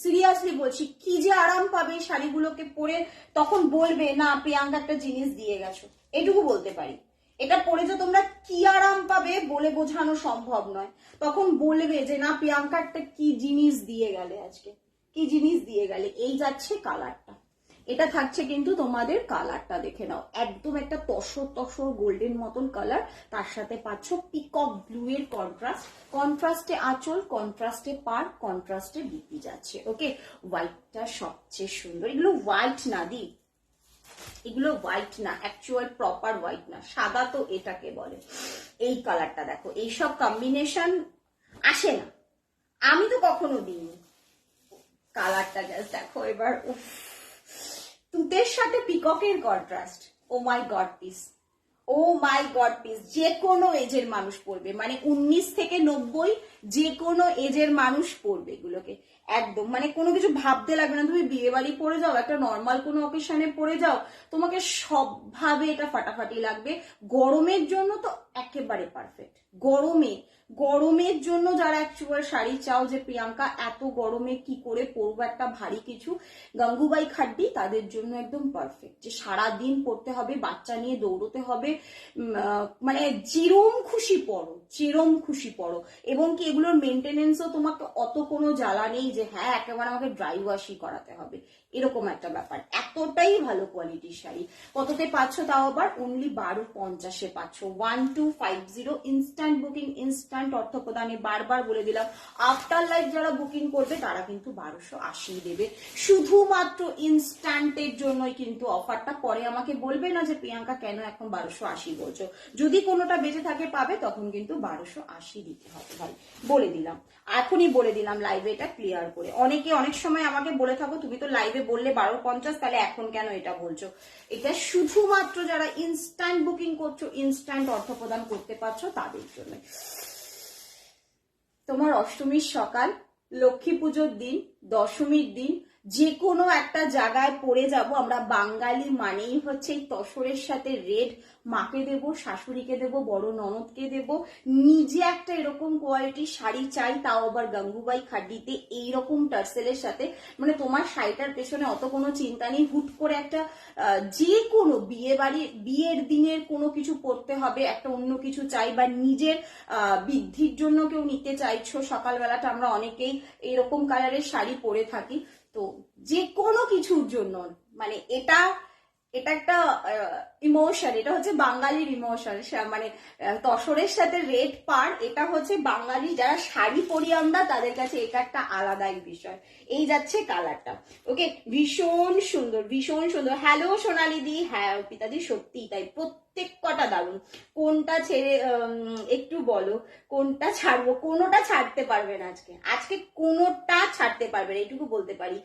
সিরিয়াসলি বলছি, কি যে আরাম পাবে শাড়িগুলোকে পরে, তখন বলবে না প্রিয়াঙ্কা একটা জিনিস দিয়ে গেছো, এটুকু বলতে পারি। এটা পরে যে তোমরা কি আরাম পাবে বলে বোঝানো সম্ভব নয়, তখন বলবে যে না প্রিয়াঙ্কা একটা কি জিনিস দিয়ে গেলে, আজকে কি জিনিস দিয়ে গেলে। এই যাচ্ছে কালারটা, এটা থাকছে কিন্তু তোমাদের, কালারটা দেখে নাও, একদম একটা তসর তসর গোল্ডেন মতন কালার, তার সাথে পাচ্ছ পিকক ব্লু এর কন্ট্রাস্ট, কন্ট্রাস্টে আঁচল, কন্ট্রাস্টে পার, কন্ট্রাস্টে বিপি যাচ্ছে। ওকে, হোয়াইটটা সবচেয়ে সুন্দর, এগুলো হোয়াইট না দি, এগুলো হোয়াইট না, অ্যাকচুয়াল প্রপার হোয়াইট না, সাদা তো এটাকে বলে। এই কালারটা দেখো, এইসব কম্বিনেশন আসে না, আমি তো কখনো দিইনি। কালারটা জাস্ট দেখো এবার, উফ, তুতের সাথে পিককের কন্ট্রাস্ট, ও মাই গড পিস, ও মাই গড পিস, যে কোনো এজের মানুষ পরবে, মানে 19 থেকে 90, যে কোনো এজের মানুষ পরবে এগুলোকে, একদম মানে কোনো কিছু ভাবতে লাগবে না। তুমি বিয়ে বাড়ি পরে যাও, একটা নর্মাল কোনো অকেশনে পরে যাও, তোমাকে সবভাবে এটা ফাটাফাটি লাগবে। গরমের জন্য তো একেবারে পারফেক্ট। গরমের জন্য যারা অ্যাকচুয়াল শাড়ি চাও যে প্রিয়াঙ্কা এত গরমে কি করে পরবো একটা ভারী কিছু, গঙ্গুবাই খাড্ডি তাদের জন্য একদম পারফেক্ট। যে সারাদিন পরতে হবে, বাচ্চা নিয়ে দৌড়তে হবে, মানে যেরম খুশি পরো। এবং কি এগুলোর মেনটেনেন্সও তোমাকে অত কোনো জ্বালা নেই যে হ্যাঁ একেবারে আমাকে ড্রাই ওয়াশই করাতে হবে, এরকম একটা ব্যাপার। এতটাই ভালো কোয়ালিটির শাড়ি। কততে পাচ্ছ তাও আবার? অনলি 1250-এ পাচ্ছ। 1250 ইনস্ট্যান্ট বুকিং, ইনস্ট্যান্ট অর্থ প্রদানে। বারবার বলে দিলাম, আফটার লাইফ যারা বুকিং করবে তারা কিন্তু 1280 দেবে, শুধুমাত্র ইনস্ট্যান্টের জন্যই কিন্তু অফারটা। পরে আমাকে বলবে না যে প্রিয়াঙ্কা কেন এখন 1280 বলছো। যদি কোনোটা বেঁচে থাকে পাবে, তখন কিন্তু 1280 দিতে হবে ভাই, বলে দিলাম, এখনই বলে দিলাম লাইভে এটা ক্লিয়ার করে। অনেকে অনেক সময় আমাকে বলে থাকো তুমি তো লাইভে বললে 1250, তাহলে এখন কেন এটা বলছো? এটা শুধুমাত্র যারা ইনস্ট্যান্ট বুকিং করছো, ইনস্ট্যান্ট অর্থ প্রদান করতে পারছো তাদের জন্য। তোমার অষ্টমীর সকাল, লক্ষ্মী পুজোর দিন, দশমীর দিন যে কোনো একটা জায়গায় পরে যাব আমরা। বাঙালি মানেই হচ্ছে এই তসরের সাথে রেড। মাকে দেব, শাশুড়িকে দেব, বড় ননদকে দেব, নিজে একটা এরকম কোয়ালিটির শাড়ি চাই, তাও আবার গঙ্গুবাই খাড্ডিতে এইরকম টার্সেলের সাথে। মানে তোমার শাড়িটার পেছনে অত কোনো চিন্তা নেই, হুট করে একটা যে কোনো বিয়ের দিনের কোনো কিছু পরতে হবে, একটা অন্য কিছু চাই, বা নিজের বৃদ্ধির জন্য কেউ নিতে চাইছো, সকালবেলাটা আমরা অনেকেই এইরকম কালারের শাড়ি পরে থাকি। তো যে কোনো কিছুর জন্য মানে এটা একটা ইমোশন, এটা হচ্ছে বাঙালির ইমোশন। মানে তসরের সাথে রেড পার, এটা হচ্ছে বাঙালি যারা শাড়ি পরি আমরা তাদের কাছে এটা একটা আলাদা বিষয়। এই যাচ্ছে কালারটা, ওকে, ভীষণ সুন্দর, ভীষণ সুন্দর। হ্যালো সোনালি দি, হ্যাঁ পিতাদি সত্যি তাই, প্রত্যেক কটা দারুন। কোনটা ছেড়ে একটু বলো, কোনটা ছাড়বো? কোনোটা ছাড়তে পারবে না আজকে কোনোটা ছাড়তে পারবে না, এইটুকু বলতে পারি।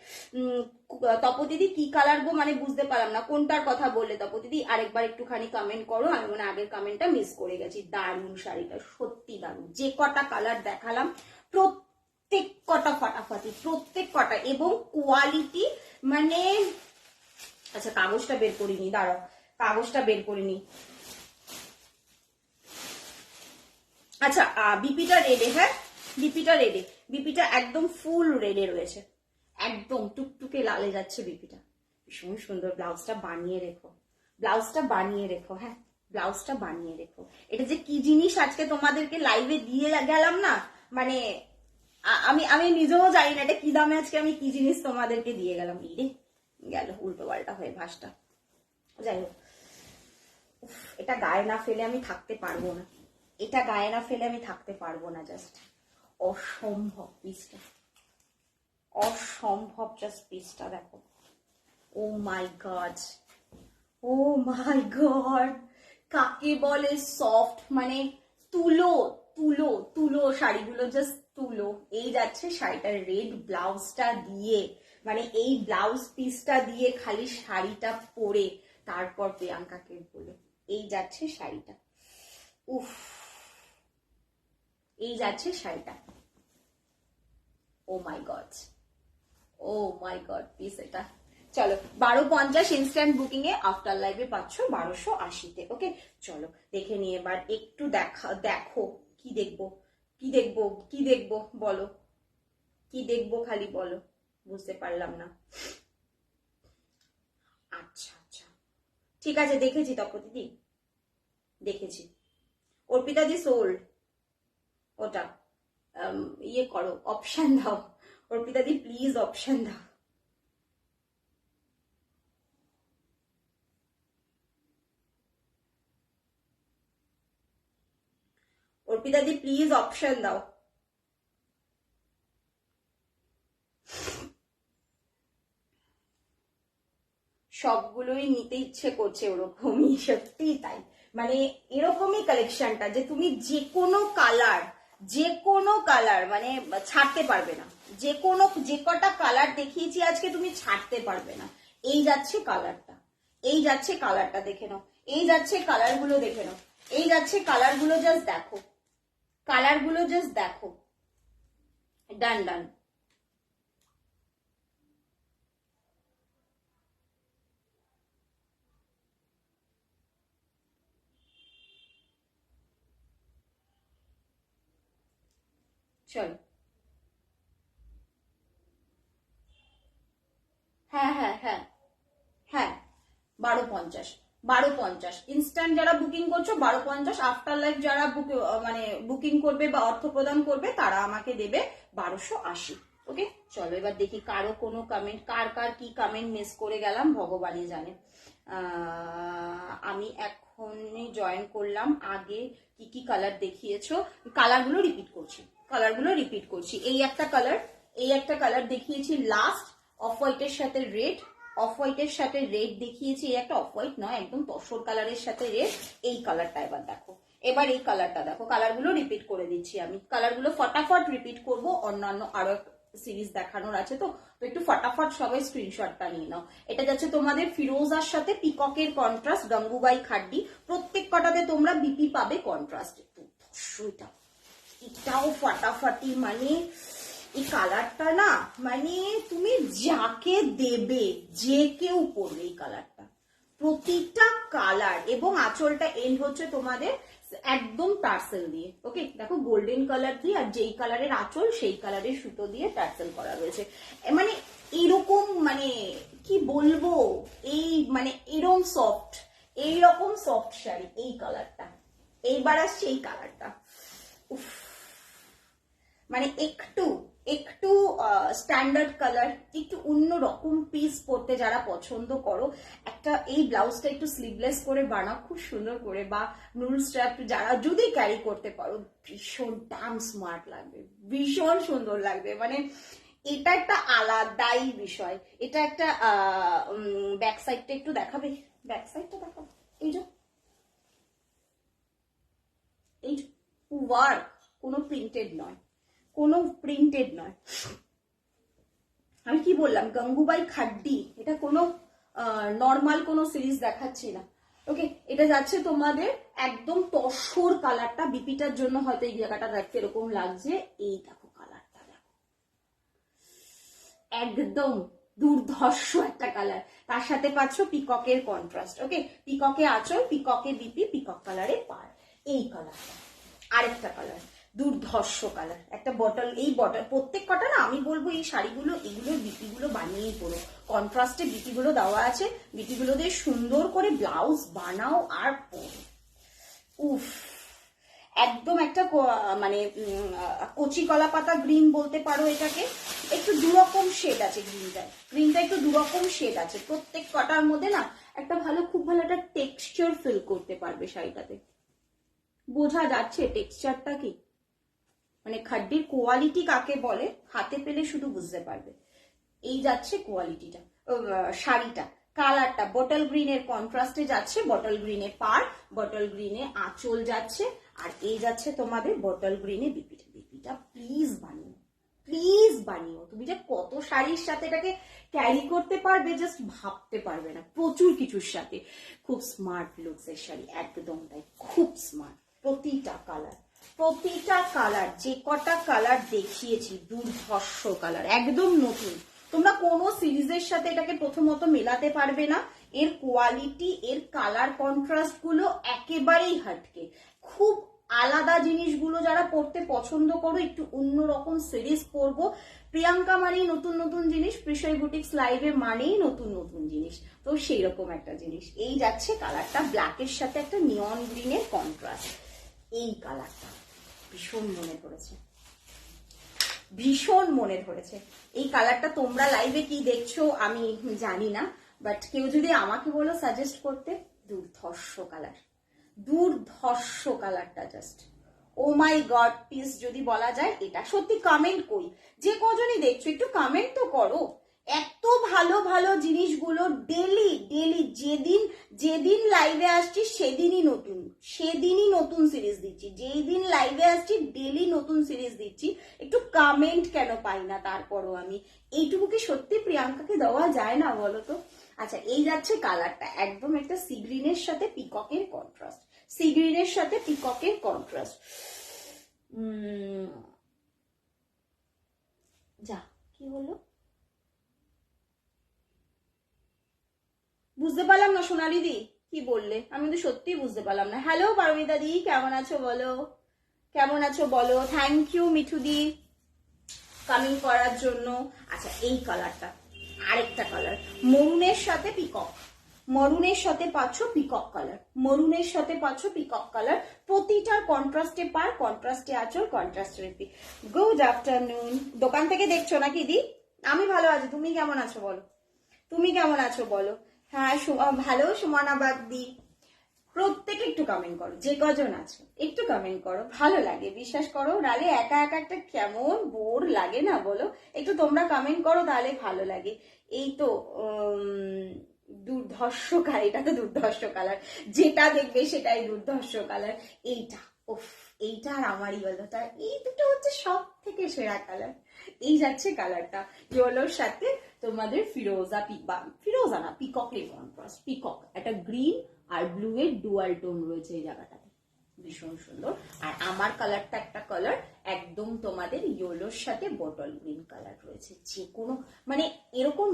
তপদিদি কি কালার গো? মানে বুঝতে পারলাম না কোনটার কথা বললে তপদিদি, আরেকবার একটুখানি কমেন্ট করো, আমি মানে আগের কমেন্টটা মিস করে গেছি। দারুণ শাড়িটা, সত্যি দারুণ। যে কটা কালার দেখালাম প্রত্যেক কটা ফাটাফাটি, প্রত্যেক কটা, এবং কোয়ালিটি মানে। আচ্ছা কাগজটা বের করিনি, দাঁড়াও কাগজটা বের করিনি। আচ্ছা বিপিটা রেডে, হ্যাঁ বিপিটা রেডে, বিপিটা একদম ফুল রেডে রয়েছে, একদম টুকটুকে লালে যাচ্ছে বিপিটা। ভীষণ সুন্দর। ব্লাউজটা বানিয়ে রেখো, ব্লাউজটা বানিয়ে রেখো, হ্যাঁ ব্লাউজটা বানিয়ে রেখো। এটা যে কি জিনিস আজকে তোমাদেরকে লাইভে দিয়ে গেলাম না, মানে আমি নিজেও জানি না এটা কি দামে আজকে আমি কি জিনিস তোমাদেরকে দিয়ে গেলাম। রে গেল উল্টো পাল্টা হয়ে ভাসটা। যাই হোক, এটা গায়ে না ফেলে আমি থাকতে পারবো না, এটা গায়ে না ফেলে আমি থাকতে পারবো না। জাস্ট অসম্ভব পিসটা, অসম্ভব। জাস্ট পিসটা দেখো, ও মাই গড, ও মাই গড, কাকে বলে সফট, মানে তুলো তুলো তুলো শাড়িগুলো, জাস্ট তুলো। এই যাচ্ছে শাড়িটার রেড ব্লাউজটা দিয়ে, মানে এই ব্লাউজ পিসটা দিয়ে খালি শাড়িটা পরে তারপর প্রিয়াঙ্কাকে বলে এই যাচ্ছে শাড়িটা। উফ, এই যাচ্ছে শাড়িটা। ও মাই গড, ও মাই গড পিস এটা। চলো 1250 ইনস্ট্যান্ট বুকিং এ, আফটার লাইভে পাচ্ছ 1280-তে। ওকে চলো দেখে নিয়ে এবার একটু দেখো কি দেখবো, কি দেখবো, কি দেখবো বলো, কি দেখবো খালি বলো, বুঝতে পারলাম না। আচ্ছা আচ্ছা ঠিক আছে, দেখেছি তপদিদি, দেখেছি। অর্পিতা দি সোল্ড, ওটা ইয়ে করো, অপশন দাও অর্পিতা দি, প্লিজ অপশন দাও। অর্পিতা দি প্লিজ অপশন দাও। সবগুলোই নিতে ইচ্ছে করছে ওরকমই, সত্যি তাই। মানে এরকমই কালেকশনটা যে তুমি যে কোনো কালার মানে ছাড়তে পারবে না, যে কটা কালার দেখিয়েছি আজকে তুমি ছাড়তে পারবে না। এই যাচ্ছে কালারটা, এই যাচ্ছে কালারটা দেখে নাও, এই যাচ্ছে কালারগুলো দেখে নাও, এই যাচ্ছে কালারগুলো, জাস্ট দেখো কালারগুলো, জাস্ট দেখো ডান ডান। চল, হ্যাঁ হ্যাঁ হ্যাঁ হ্যাঁ, 12:50, 12:50 ইনস্ট্যান্ট যারা বুকিং করছো 12:50, আফটার লাইফ যারা মানে বুকিং করবে বা অর্থ প্রদান করবে তারা আমাকে দেবে 1280। ওকে চলো এবার দেখি কারো কোনো কমেন্ট, কার কার কি কমেন্ট মিস করে গেলাম ভগবানই জানে। আমি এখনই জয়েন করলাম, আগে কি কি কালার দেখিয়েছো, কালারগুলো রিপিট করছি, কালারগুলো রিপিট করছি। এই একটা কালার, এই একটা কালার দেখিয়েছি লাস্ট, অফ হোয়াইটের সাথে রেড, অফ হোয়াইটের সাথে রেড দেখিয়েছি, এই একটা অফ হোয়াইট নয় একদম তসর কালারের সাথে রেড। এই কালারটা এবার দেখো, এবার এই কালারটা দেখো, কালারগুলো রিপিট করে দিচ্ছি আমি, কালারগুলো ফটাফট রিপিট করব, অন্যান্য আরো সিরিজ দেখানোর আছে তো একটু ফটাফট সবাই স্ক্রিনশটটা নিয়ে নাও। এটা যাচ্ছে তোমাদের ফিরোজার সাথে পিককের কন্ট্রাস্ট, গঙ্গুবাই খাড্ডি, প্রত্যেক কটাতে তোমরা বিপি পাবে কন্ট্রাস্ট। একটু এটাও ফাটাফাটি, মানে এই কালারটা না, মানে তুমি যাকে দেবে যে কেউ পরবে এই কালারটা, প্রতিটা কালার। এবং আঁচলটা এন্ড হচ্ছে তোমাদের একদম টার্সেল দিয়ে। ওকে দেখো গোল্ডেন কালার দিয়ে, আর যেই কালারের আঁচল সেই কালারের সুতো দিয়ে টার্সেল করা রয়েছে। মানে এইরকম, মানে কি বলবো, এই মানে এরকম সফট, এইরকম সফট শাড়ি এই কালারটা। এইবার আসছে এই কালারটা, উফ, মানে একটু একটু স্ট্যান্ডার্ড কালার, একটু অন্য রকম পিস পরতে যারা পছন্দ করো, একটা এই ব্লাউজটা একটু স্লিভলেস করে বানাও খুব সুন্দর করে, বা নুল স্ট্র্যাপ যারা যদি ক্যারি করতে পারো, ভীষণ ড্যাম স্মার্ট লাগবে, ভীষণ সুন্দর লাগবে। মানে এটা একটা আলাদাই বিষয়। এটা একটা ব্যাক সাইডটা একটু দেখাবে, ব্যাক সাইডটা দেখাবো, এই যে এই ওয়ার্ক, কোনো প্রিন্টেড নয়, কোনো প্রিন্টেড নয়। আমি কি বললাম, গঙ্গুবাই খাড্ডি, এটা কোনো নর্মাল কোনো সিরিজ দেখাচ্ছি না। ওকে এটা যাচ্ছে তোমাদের একদম তসর কালারটা, বিপিটার জন্য হয়তো এই জায়গাটা দেখতে এরকম লাগছে। এই দেখো কালারটা, দেখো একদম দুর্ধর্ষ একটা কালার, তার সাথে পাচ্ছ পিককের কন্ট্রাস্ট। ওকে পিককে আঁচল, পিককে বিপি, পিকক কালারে পার। এই কালারটা আরেকটা কালার, দুর্ধর্ষ কালার, একটা বটল। এই বটল প্রত্যেক কটা না আমি বলবো এই শাড়িগুলো, এগুলোর বিপিগুলো বানিয়েই পরো, কন্ট্রাস্টে বিপিগুলো দেওয়া আছে, বিপিগুলো দিয়ে সুন্দর করে ব্লাউজ বানাও আর পরো। উফ, একদম একটা মানে কচি কলা পাতা গ্রিন বলতে পারো এটাকে, একটু দুরকম শেড আছে গ্রিনটায়, গ্রিনটা একটু দুরকম শেড আছে প্রত্যেক কটার মধ্যে না, একটা ভালো, খুব ভালো একটা টেক্সচার ফিল করতে পারবে শাড়িটাতে। বোঝা যাচ্ছে টেক্সচারটা কি, মানে খাড্ডির কোয়ালিটি কাকে বলে হাতে পেলে শুধু বুঝতে পারবে। এই যাচ্ছে কোয়ালিটিটা, শাড়িটা, কালারটা বটল গ্রিনের কন্ট্রাস্টে যাচ্ছে, বটল গ্রিনে পার, বটল গ্রিনে আঁচল যাচ্ছে, আর এই যাচ্ছে তোমাদের বটল গ্রিনে বিপিটা। বিপিটা প্লিজ বানিও, প্লিজ বানিও, তুমি যে কত শাড়ির সাথে এটাকে ক্যারি করতে পারবে জাস্ট ভাবতে পারবে না, প্রচুর কিছুর সাথে। খুব স্মার্ট লুকস এর শাড়ি, একদম তাই, খুব স্মার্ট। প্রতিটা কালার, প্রতিটা কালার, যে কটা কালার দেখিয়েছি দুর্ধর্ষ কালার, একদম নতুন। তোমরা কোনো সিরিজের সাথে এটাকে প্রথমত মেলাতে পারবে না, এর কোয়ালিটি, এর কালার কন্ট্রাস্ট গুলো একেবারেই হাটকে, খুব আলাদা জিনিসগুলো যারা পড়তে পছন্দ করো, একটু অন্যরকম সিরিজ পরবো, প্রিয়াঙ্কা মানেই নতুন নতুন জিনিস, প্রিশয় বুটিক্স লাইভে মানেই নতুন নতুন জিনিস, তো সেই রকম একটা জিনিস। এই যাচ্ছে কালারটা, ব্ল্যাকের সাথে একটা নিয়ন গ্রিনের কন্ট্রাস্ট। এই কালারটা ভীষণ মনে পড়েছে, ভীষণ মনে ধরেছে। এই কালারটা তোমরা লাইভে কি দেখছো আমি জানি না, বাট কেউ যদি আমাকে বলো সাজেস্ট করতে, দুর্ধর্ষ কালার, দুর্ধর্ষ কালারটা জাস্ট ও মাই গড পিস যদি বলা যায় এটা। সত্যি কমেন্ট কই, যে কজনই দেখছো একটু কমেন্ট তো করো। এত ভালো ভালো জিনিসগুলো ডেলি ডেলি, যেদিন যেদিন লাইভে আসছি সেদিনই নতুন, সেদিনই নতুন সিরিজ দিচ্ছি, যেই দিন লাইভে আসছি ডেলি নতুন সিরিজ দিচ্ছি। একটু কমেন্ট কেন পাই না তারপরও আমি, এইটুকু কি সত্যি প্রিয়াঙ্কাকে দেওয়া যায় না বলো তো? আচ্ছা এই যাচ্ছে কালারটা, একদম একটা সি গ্রিনের সাথে পিককের কন্ট্রাস্ট, সি গ্রিনের সাথে পিককের কন্ট্রাস্ট। যা, কি হলো বুঝতে পারলাম না সোনালি দি, কি বললে আমি তো সত্যিই বুঝতে পারলাম না। হ্যালো পারমিতা দি, কেমন আছো বলো, কেমন আছো বলো। Thank you Mithu di coming করার জন্য। আচ্ছা এই কালারটা আরেকটা কালার, মরুনের সাথে পিকক, মরুনের সাথে পাচ্ছ পিকক কালার, মরুনের সাথে পাচ্ছ পিকক কালার। প্রতিটার কন্ট্রাস্টে পার, কন্ট্রাস্টে আঁচল, কন্ট্রাস্টে রেপি। Good afternoon. দোকান থেকে দেখছো নাকি দি? আমি ভালো আছি, তুমি কেমন আছো বলো, তুমি কেমন আছো বলো। হ্যাঁ ভালো সুমনাবাদ দি। প্রত্যেকে একটু কমেন্ট করো, যে কজন আছো একটু কমেন্ট করো, ভালো লাগে বিশ্বাস করো, নালে একা একা একটা কেমন বোর লাগে না বলো। একটু তোমরা কমেন্ট করো তাহলে ভালো লাগে। এই তো দুর্ধর্ষ কালার, এটা তো দুর্ধর্ষ কালার, যেটা দেখবে সেটাই দুর্ধর্ষ কালার। এইটা উফ, এইটা আর আমারই গলাটা, এই দুটো হচ্ছে সব থেকে সেরা কালার। এই যাচ্ছে কালারটা ইয়েলোর সাথে তোমাদের ফিরোজা ফিরোজা না পিককের কন্ট্রাস্ট, পিকক একটা গ্রিন আর ব্লু এর ডুয়াল টোন রয়েছে এই জায়গাটাতে, ভীষণ সুন্দর। আর আমার কালারটা একটা কালার একদম তোমাদের ইয়েলোর সাথে বটল গ্রিন কালার রয়েছে। যে কোনো মানে এরকম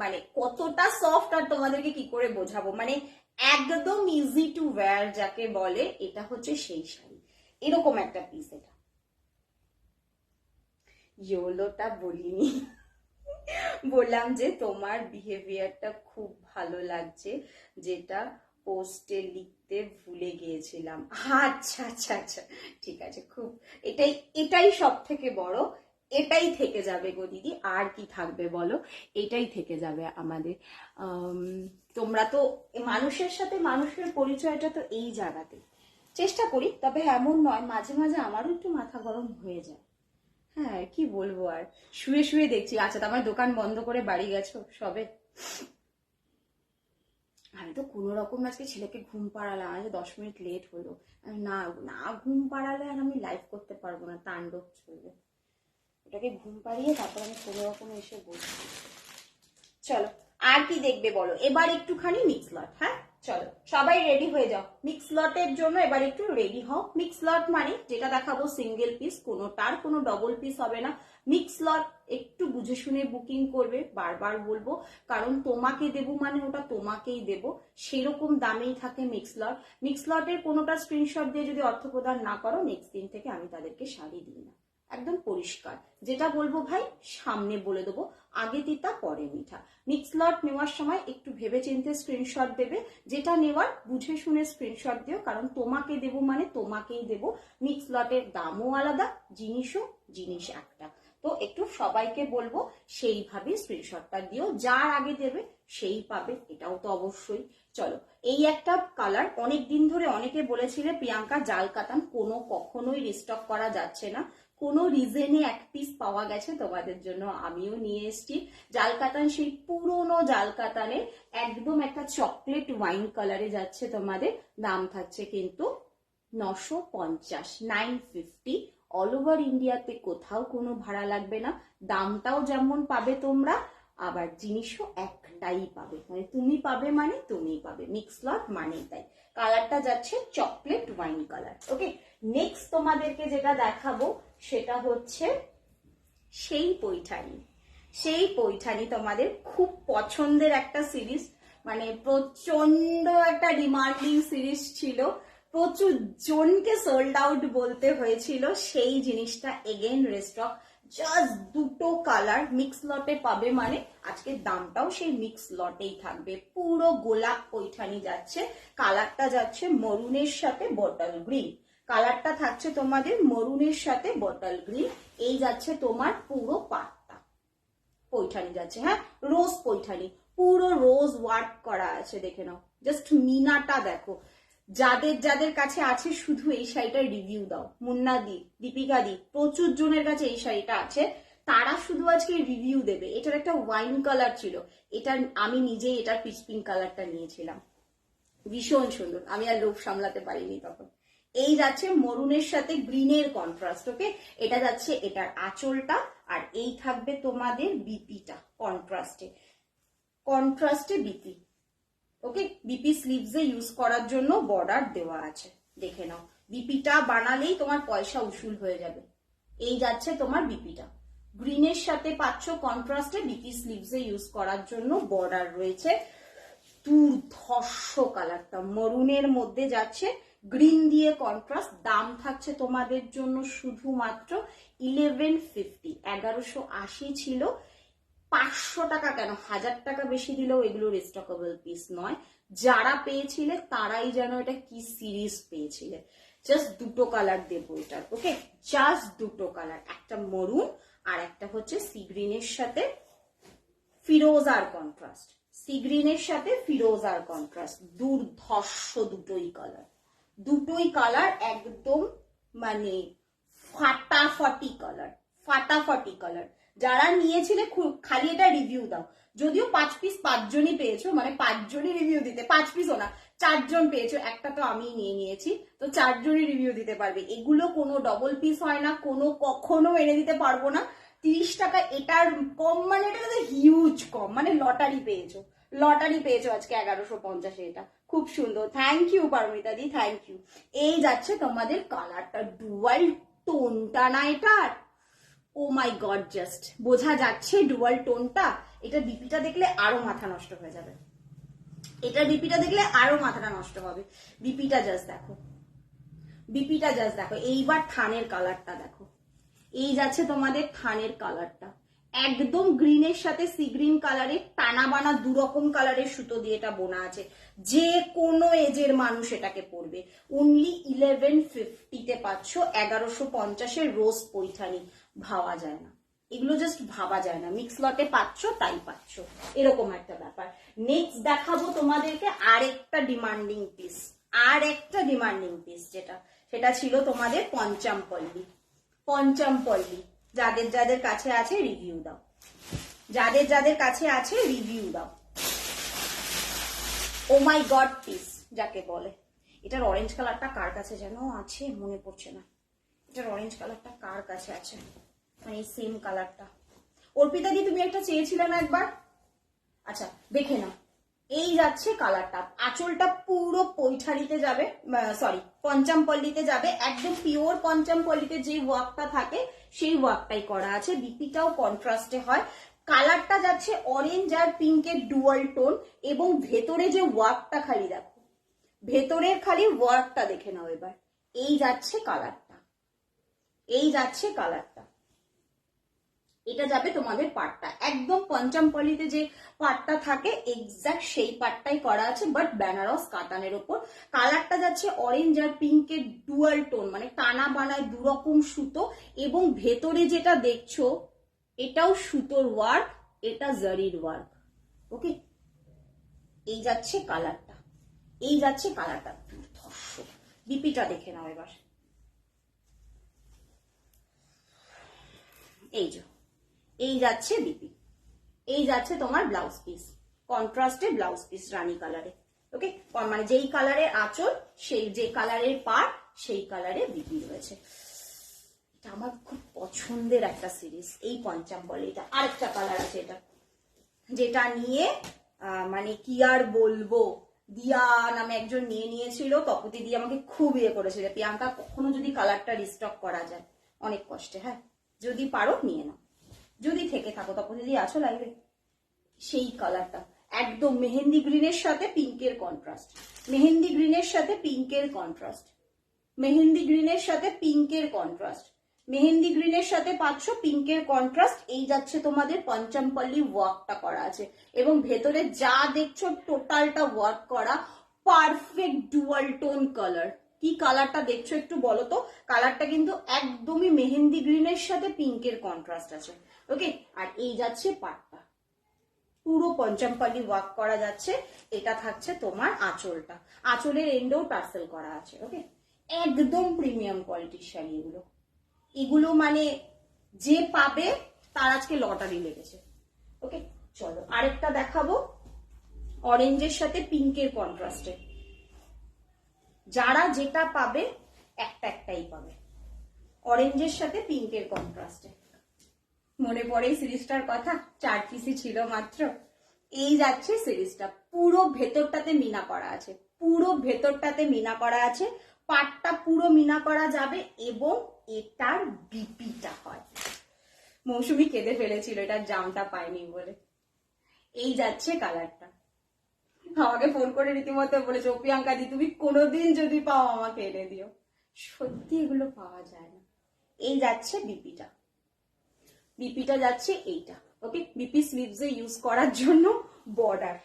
মানে কতটা সফট আর তোমাদেরকে কি করে বোঝাবো, মানে একদম ইজি টু ওয়্যার যাকে বলে, এটা হচ্ছে সেই শাড়ি। এরকম একটা পিস, এটা ইয়েলোটা বলিনি, বললাম যে তোমার বিহেভিয়ারটা খুব ভালো লাগছে, যেটা পোস্টে লিখতে ভুলে গিয়েছিলাম। আচ্ছা আচ্ছা আচ্ছা, ঠিক আছে, খুব এটাই এটাই সব থেকে বড়, এটাই থেকে যাবে গো দিদি, আর কি থাকবে বলো, এটাই থেকে যাবে আমাদের। তোমরা তো মানুষের সাথে মানুষের পরিচয়টা তো এই জায়গাতে চেষ্টা করি, তবে এমন নয়, মাঝে মাঝে আমারও একটু মাথা গরম হয়ে যায়। হ্যাঁ কি বলবো আর, শুয়ে শুয়ে দেখছি। আচ্ছা তোমার দোকান বন্ধ করে বাড়ি গেছো সবে? আমি তো কোনো রকম আজকে ছেলেকে ঘুম পাড়ালাম, আজ 10 মিনিট লেট হলো। না না ঘুম পাড়ালে আর আমি লাইভ করতে পারবো না, তাণ্ডব চলবে। ওটাকে ঘুম পাড়িয়ে তারপর আমি কোনো রকম এসে বসছি। চলো আর কি দেখবে বলো, এবার একটুখানি মিক্স লট। হ্যাঁ চলো সবাই রেডি হয়ে যাও, মিক্স লটের জন্য এবার একটু রেডি হও। মিক্স লট মানে যেটা দেখাবো সিঙ্গেল পিস, কোনোটার কোনো ডবল পিস হবে না। মিক্স লট একটু বুঝে শুনে বুকিং করবে, বারবার বলবো, কারণ তোমাকে দেবো মানে ওটা তোমাকেই দেবো, সেরকম দামেই থাকে মিক্স লট। মিক্স লটের কোনোটা স্ক্রিনশট দিয়ে যদি অর্থ প্রদান না করো, নেক্সট দিন থেকে আমি তাদেরকে শাড়ি দিই না, একদম পরিষ্কার। যেটা বলবো ভাই সামনে বলে দেবো, আগে তিতা পরে মিঠা। মিক্স লট নেওয়ার সময় একটু ভেবে চিন্তে স্ক্রিনশট দেবে, যেটা নেওয়ার বুঝে শুনে স্ক্রিনশট দিও, কারণ তোমাকে দেবো মানে তোমাকেই দেবো। মিক্স লটের দামও আলাদা, জিনিসও জিনিস একটা। তো একটু সবাইকে বলবো সেইভাবে স্ক্রিনশটটা দিও, যার আগে দেবে সেই পাবে, এটাও তো অবশ্যই। চলো এই একটা কালার, অনেক দিন ধরে অনেকে বলেছিলে প্রিয়াঙ্কা জাল কাতান কখনোই রিস্টক করা যাচ্ছে না, কোনো রিজনে এক পিস পাওয়া গেছে তোমাদের জন্য, আমিও নিয়ে এসেছি। জাল কাতান সেই পুরোনো জাল কাতানের একদম একটা চকলেট ওয়াইন কালারে যাচ্ছে তোমাদের, দাম থাকছে কিন্তু 950, 950। অল ওভার ইন্ডিয়াতে কোথাও কোনো ভাড়া লাগবে না, দামটাও যেমন পাবে তোমরা, আবার জিনিসও একটাই পাবে, মানে তুমি পাবে মানে তুমি পাবে, মিক্স লট মানেই তাই। কালারটা যাচ্ছে chocolate wine colour. Okay next তোমাদেরকে যেটা দেখাবো সেটা হচ্ছে সেই পৈঠানি। সেই পৈঠানি তোমাদের খুব পছন্দের একটা সিরিজ, মানে প্রচন্ড একটা ডিমান্ডিং সিরিজ ছিল, প্রচুর জনকে সোল্ড আউট বলতে হয়েছিল, সেই জিনিসটা এগেইন রিস্টক। জাস্ট দুটো কালার মিক্স লটে পাবে, মানে আজকে দামটাও সেই মিক্স লটেই থাকবে। পুরো গোলাপ পৈঠানি যাচ্ছে, কালারটা যাচ্ছে মরুনের সাথে বটল গ্রিন, কালারটা থাকছে তোমাদের মরুনের সাথে বটল গ্রিন। এই যাচ্ছে তোমার পুরো পাটটা, পৈঠানি যাচ্ছে, হ্যাঁ রোজ পৈঠানি, পুরো রোজ ওয়ার্ক করা আছে, দেখে নাও জাস্ট মিনাটা দেখো। যাদের যাদের কাছে আছে শুধু এই শাড়িটার রিভিউ দাও, মুন্না দি, দীপিকা দি, প্রচুর জনের কাছে এই শাড়িটা আছে, তারা শুধু আজকে রিভিউ দেবে। এটার একটা ওয়াইন কালার ছিল, এটা আমি নিজেই এটার পিচ পিঙ্ক কালারটা নিয়েছিলাম, ভীষণ সুন্দর, আমি আর লোভ সামলাতে পারিনি তখন। এই যাচ্ছে মরুনের সাথে গ্রিনের কন্ট্রাস্ট। ওকে এটা যাচ্ছে এটার আঁচলটা, আর এই থাকবে তোমাদের বিপিটা কন্ট্রাস্টে, কন্ট্রাস্টে বিপি। ওকে বিপি স্লিভসে ইউজ করার জন্য বর্ডার দেওয়া আছে, দেখে নাও। বিপিটা বানালেই তোমার পয়সা উসুল হয়ে যাবে। এই যাচ্ছে তোমার বিপিটা, গ্রিনের সাথে পাচ্ছ কন্ট্রাস্টে বিপি স্লিভসে ইউজ করার জন্য বর্ডার রয়েছে। দুর্ধর্ষ কালারটা মরুনের মধ্যে যাচ্ছে, গ্রিন দিয়ে কন্ট্রাস্ট। দাম থাকছে তোমাদের জন্য শুধুমাত্র 1150, 1180 ছিল। 500 টাকা কেন, 1000 টাকা বেশি দিলেও এগুলো রিস্টকেবল পিস নয়। যারা পেয়েছিলে তারাই যেন এটা কি সিরিজ পেয়েছিলে। জাস্ট দুটো কালার দেবো এটার, ওকে, জাস্ট দুটো কালার, একটা মরুন আর একটা হচ্ছে সি গ্রিনের সাথে ফিরোজার কন্ট্রাস্ট। সি গ্রিনের সাথে ফিরোজার কন্ট্রাস্ট, দুর্ধর্ষ দুটোই কালার, দুটোই কালার একদম মানে ফাটাফাটি কালার, ফাটাফাটি কালার। যারা নিয়েছিলে খালি এটা রিভিউ দাও। যদিও 5 পিস 5 জনই পেয়েছো, মানে 5 জনই রিভিউ দিতে, 5 পিসও না 4 জন পেয়েছো, একটা তো আমি নিয়ে নিয়েছি, তো 4 জনই রিভিউ দিতে পারবে। এগুলো কোনো ডবল পিস হয় না, কোনো কখনো এনে দিতে পারবো না। 30 টাকা এটার কম, মানে এটা হিউজ কম, মানে লটারি পেয়েছো, লটারি পেয়েছো আজকে 1150। এটা খুব সুন্দর, thank you Paromita di, thank you. এই যাচ্ছে তোমাদের কালারটা, ডুয়াল টোনটা না এটার, ও মাই গড, জাস্ট বোঝা যাচ্ছে ডুয়াল টোনটা। এটা বিপিটা দেখলে আরো মাথা নষ্ট হয়ে যাবে, এটা বিপিটা দেখলে আরো মাথাটা নষ্ট হবে। বিপিটা জাস্ট দেখো, বিপিটা জাস্ট দেখো। এইবার থানের কালারটা দেখো, এই যাচ্ছে তোমাদের থানের কালারটা, একদম গ্রিনের সাথে সি গ্রিন কালারের টানা বানা দুরকম কালারের সুতো দিয়ে এটা বোনা আছে। যে কোনো এজের মানুষ এটাকে পরবে। অনলি 1150-তে পাচ্ছ 1150-এর রোজ পৈঠানি। ভাবা যায় না, এগুলো জাস্ট ভাবা যায় না। মিক্স লটে পাচ্ছ তাই পাচ্ছ, এরকম একটা ব্যাপার। নেক্সট দেখাবো তোমাদেরকে আরেকটা ডিমান্ডিং পিস, আর একটা ডিমান্ডিং পিস, সেটা ছিল তোমাদের পঞ্চমপল্লী। পঞ্চমপল্লী যাদের যাদের কাছে আছে রিভিউ দাও, যাদের যাদের কাছে আছে রিভিউ দাও। ও মাই গড পিস যাকে বলে। এটার অরেঞ্জ কালারটা কার কাছে যেন আছে, মনে পড়ছে না। এটার অরেঞ্জ কালারটা কার কাছে আছে, মানে সেম কালারটা। অর্পিতা দি তুমি একটা চেয়েছিলে না একবার, আচ্ছা দেখে নাও। এই যাচ্ছে কালারটা, আঁচলটা পুরো পৈঠালিতে যাবে, সরি পঞ্চমপল্লীতে যাবে, একদম পিওর পঞ্চমপল্লীতে যে ওয়ার্কটা থাকে সেই ওয়ার্কটাই করা আছে। বিপিটাও কন্ট্রাস্টে হয়। কালারটা যাচ্ছে অরেঞ্জ আর পিঙ্কের ডুয়াল টোন, এবং ভেতরে যে ওয়ার্কটা খালি দেখো, ভেতরের খালি ওয়ার্কটা দেখে নাও এবার। এই যাচ্ছে কালারটা, এই যাচ্ছে কালারটা। এটা যাবে তোমাদের পাটটা, একদম পঞ্চমপল্লীতে যে পাটটা থাকে এক্সাক্ট সেই পাটটাই করা আছে, বাট বেনারস কাতানের ওপর। কালারটা যাচ্ছে অরেঞ্জ আর পিঙ্কের ডুয়াল টোন, মানে টানা বানায় দুরকম সুতো, এবং ভেতরে যেটা দেখছো এটাও সুতোর ওয়ার্ক, এটা জারির ওয়ার্ক, ওকে। এই যাচ্ছে কালারটা, এই যাচ্ছে কালারটা, দুর্ধর্ষ। বিপিটা দেখে নাও এবার। এই যে এই যাচ্ছে বিপি, এই যাচ্ছে তোমার ব্লাউজ পিস, কন্ট্রাস্টে ব্লাউজ পিস রানী কালারে, ওকে। মানে যেই কালারের আঁচল, সেই যে কালারের পাড়, সেই কালারে বিপি রয়েছে। এটা আমার খুব পছন্দের একটা সিরিজ, এই পঞ্চমপল্লীটা। আরেকটা কালার আছে এটা, যেটা নিয়ে মানে কি আর বলবো, দিয়া নামে একজন নিয়ে নিয়েছিল, তপতি দিয়ে আমাকে খুব ইয়ে করেছিল, প্রিয়াঙ্কা কখনো যদি কালারটা রিস্টক করা যায়, অনেক কষ্টে, হ্যাঁ যদি পারো নিয়ে নাও, যদি থেকে থাকো। তখন যদি আছো লাইভে, সেই কালারটা একদম মেহেন্দি গ্রিনের সাথে পিঙ্কের কন্ট্রাস্ট, মেহেন্দি গ্রিনের সাথে পিঙ্কের কন্ট্রাস্ট, মেহেন্দি গ্রিনের সাথে পিঙ্কের কন্ট্রাস্ট, মেহেন্দি গ্রিনের সাথে পাচ্ছ পিঙ্কের কন্ট্রাস্ট। এই যাচ্ছে তোমাদের পঞ্চমপল্লী ওয়ার্কটা করা আছে, এবং ভেতরে যা দেখছো টোটালটা ওয়ার্ক করা, পারফেক্ট ডুয়াল টোন কালার। কি কালারটা দেখছো একটু বলো তো? কালারটা কিন্তু একদমই মেহেন্দি গ্রিনের সাথে পিঙ্কের কন্ট্রাস্ট আছে, ওকে। আর এই যাচ্ছে পাটটা, পুরো পঞ্চমপল্লী ওয়ার্ক করা যাচ্ছে। এটা থাকছে তোমার আঁচলটা, আঁচলের এন্ডেও টার্সেল করা আছে, ওকে। একদম প্রিমিয়াম কোয়ালিটির শাড়ি এগুলো, এগুলো মানে যে পাবে তার আজকে লটারি লেগেছে, ওকে। চলো আরেকটা দেখাবো, অরেঞ্জের সাথে পিঙ্কের কন্ট্রাস্টে। যারা যেটা পাবে একটাই পাবে, অরেঞ্জের সাথে পিঙ্কের কন্ট্রাস্টে। মনে পড়ে এই সিরিজটার কথা, 4 পিসই ছিল মাত্র। এই যাচ্ছে সিরিজটা, পুরো ভেতরটাতে মিনা করা আছে, পুরো ভেতরটাতে মিনা করা আছে, পাটটা পুরো মিনা করা যাবে, এবং এটার বিপিটা হয় মৌসুমি কেঁদে ফেলেছিল এটার জামটা পাইনি বলে। এই যাচ্ছে কালারটা, আমাকে ফোন করে রীতিমতো বলেছে, ও প্রিয়াঙ্কা দি তুমি কোনোদিন যদি পাও আমাকে এনে দিও। সত্যি এগুলো পাওয়া যায় না। এই যাচ্ছে বিপিটা, বিপিটা যাচ্ছে এইটা। ওকে, বিপি স্লিভস এ ইউজ করার জন্য বর্ডার।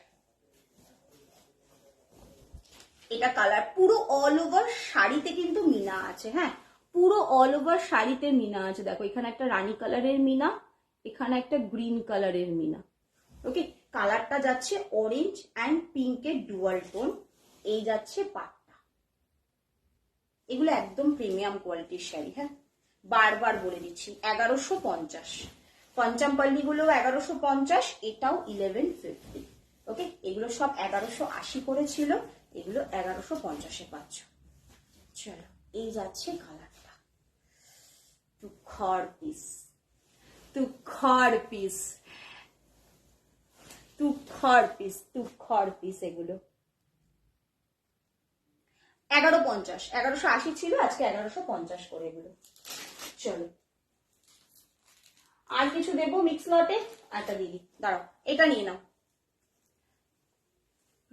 এটা কালার পুরো অল ওভার শাড়িতে কিন্তু মিনা আছে। হ্যাঁ, পুরো অল ওভার শাড়িতে মিনা আছে। দেখো এখানে একটা রানী কালারের মিনা, এখানে একটা গ্রিন কালারের মিনা। ওকে, কালারটা যাচ্ছে অরেঞ্জ অ্যান্ড পিঙ্কের ডুয়াল টোন। এই যাচ্ছে পাটটা। এগুলো একদম প্রিমিয়াম কোয়ালিটির শাড়ি। হ্যাঁ, বারবার বলে দিচ্ছি 1150। পঞ্চামপল্লী গুলো 1150, এটাও 1150। ওকে, এগুলো সব 1180 করেছিল, এগুলো 1150-এ পাচ্ছ। চলো, এই যাচ্ছে কালারটা, তুখর পিস, তুখর পিস, তুখর পিস, তুখর পিস। এগুলো 1150, 1180 ছিল, আজকে 1150 করে এগুলো। চলো, আর কিছু দেবো মিক্স লটে? আচ্ছা দিদি দাঁড়াও, এটা নিয়ে নাও।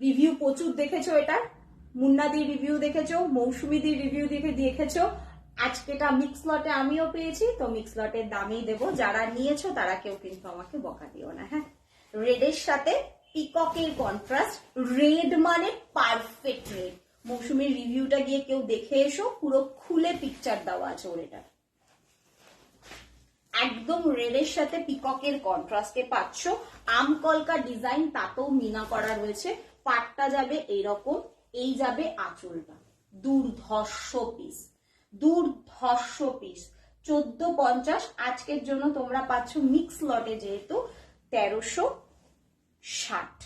রিভিউ প্রচুর দেখেছো, এটা মুন্নাদির রিভিউ দেখেছো, মৌসুমীদির রিভিউ দেখেছো। আজকেটা মিক্স লটে আমিও পেয়েছি, তো মিক্স লটের দামেই দেবো। যারা নিয়েছো তারা কেউ কিন্তু আমাকে বকা দিও না। হ্যাঁ, রেডের সাথে পিককের কন্ট্রাস্ট, রেড মানে পারফেক্ট রেড। মৌসুমীর রিভিউটা গিয়ে কেউ দেখে এসো, পুরো খুলে পিকচার দেওয়া আছে ওর। এটা একদম রেডের সাথে পিককের কন্ট্রাস্টে পাচ্ছ। আমকলকা ডিজাইন, তাতেও মিনা করা রয়েছে। পাটটা যাবে এইরকম, এই যাবে আঁচলটা। দুর্ধর্ষ পিস, দুর্ধর্ষ পিস। 1450 আজকের জন্য তোমরা পাচ্ছ মিক্স লটে, যেহেতু 1360,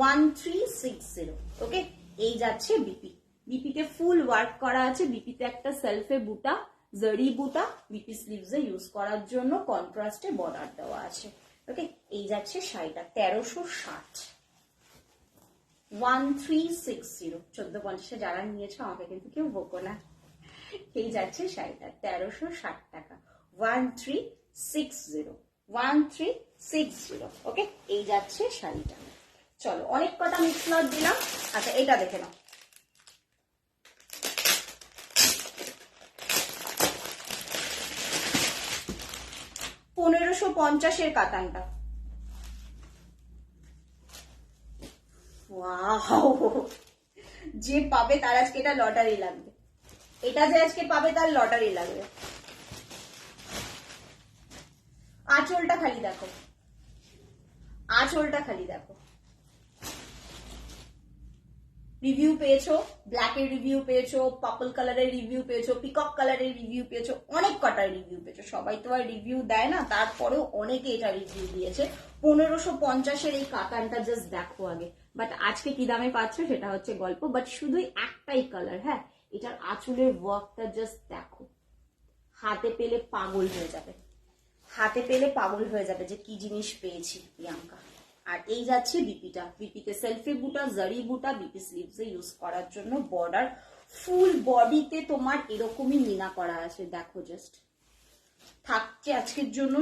1360। ওকে, এই যাচ্ছে বিপি। বিপিতে ফুল ওয়ার্ক করা আছে। বিপিতে একটা সেলফে বুটা, জরি বুটা, বিপি স্লিভস এ ইউজ করার জন্য কন্ট্রাস্টে বর্ডার দেওয়া আছে। ওকে, এই যাচ্ছে শাড়িটা 1360, 1360। 1450-এ যারা নিয়েছো আমাকে কিন্তু কেউ বকো না। এই যাচ্ছে শাড়িটা 1360 টাকা, 1360, 1360। ওকে, এই যাচ্ছে শাড়িটা। চলো, অনেক কটা মিক্স লট দিলাম। আচ্ছা, এটা দেখে নাও। $1550 কাতানটা। ওয়াও, যে পাবে তার আজকে এটা লটারি লাগবে। এটা যে আজকে পাবে তার লটারি লাগবে। আঁচলটা খালি দেখো, আঁচলটা খালি দেখো। রিভিউ পেয়েছো, ব্ল্যাকের রিভিউ পেয়েছো, পার্পল কালারের রিভিউ পেয়েছো, পিকক কালারের রিভিউ পেয়েছো, অনেক কটার রিভিউ পেয়েছো। সবাই তো আর রিভিউ দেয় না, তারপরেও অনেকে এটা রিভিউ দিয়েছে। 1550-এর এই কাতানটা জাস্ট দেখো আগে। বাট আজকে কি দামে পাচ্ছ সেটা হচ্ছে গল্প। বাট শুধুই একটাই কালার। হ্যাঁ, এটার আঁচলের ওয়ার্কটা জাস্ট দেখো, হাতে পেলে পাগল হয়ে যাবে, হাতে পেলে পাগল হয়ে যাবে যে কি জিনিস পেয়েছি প্রিয়াঙ্কা। আর এই যাচ্ছে বিপিটা। বিপিতে সেলফি বুটা, জারি বুটা, বিপি স্লিভস এ ইউজ করার জন্য বর্ডার। ফুল বডিতে তোমার এরকমই মিনা করা আছে। দেখো জাস্ট, থাকছে আজকের জন্য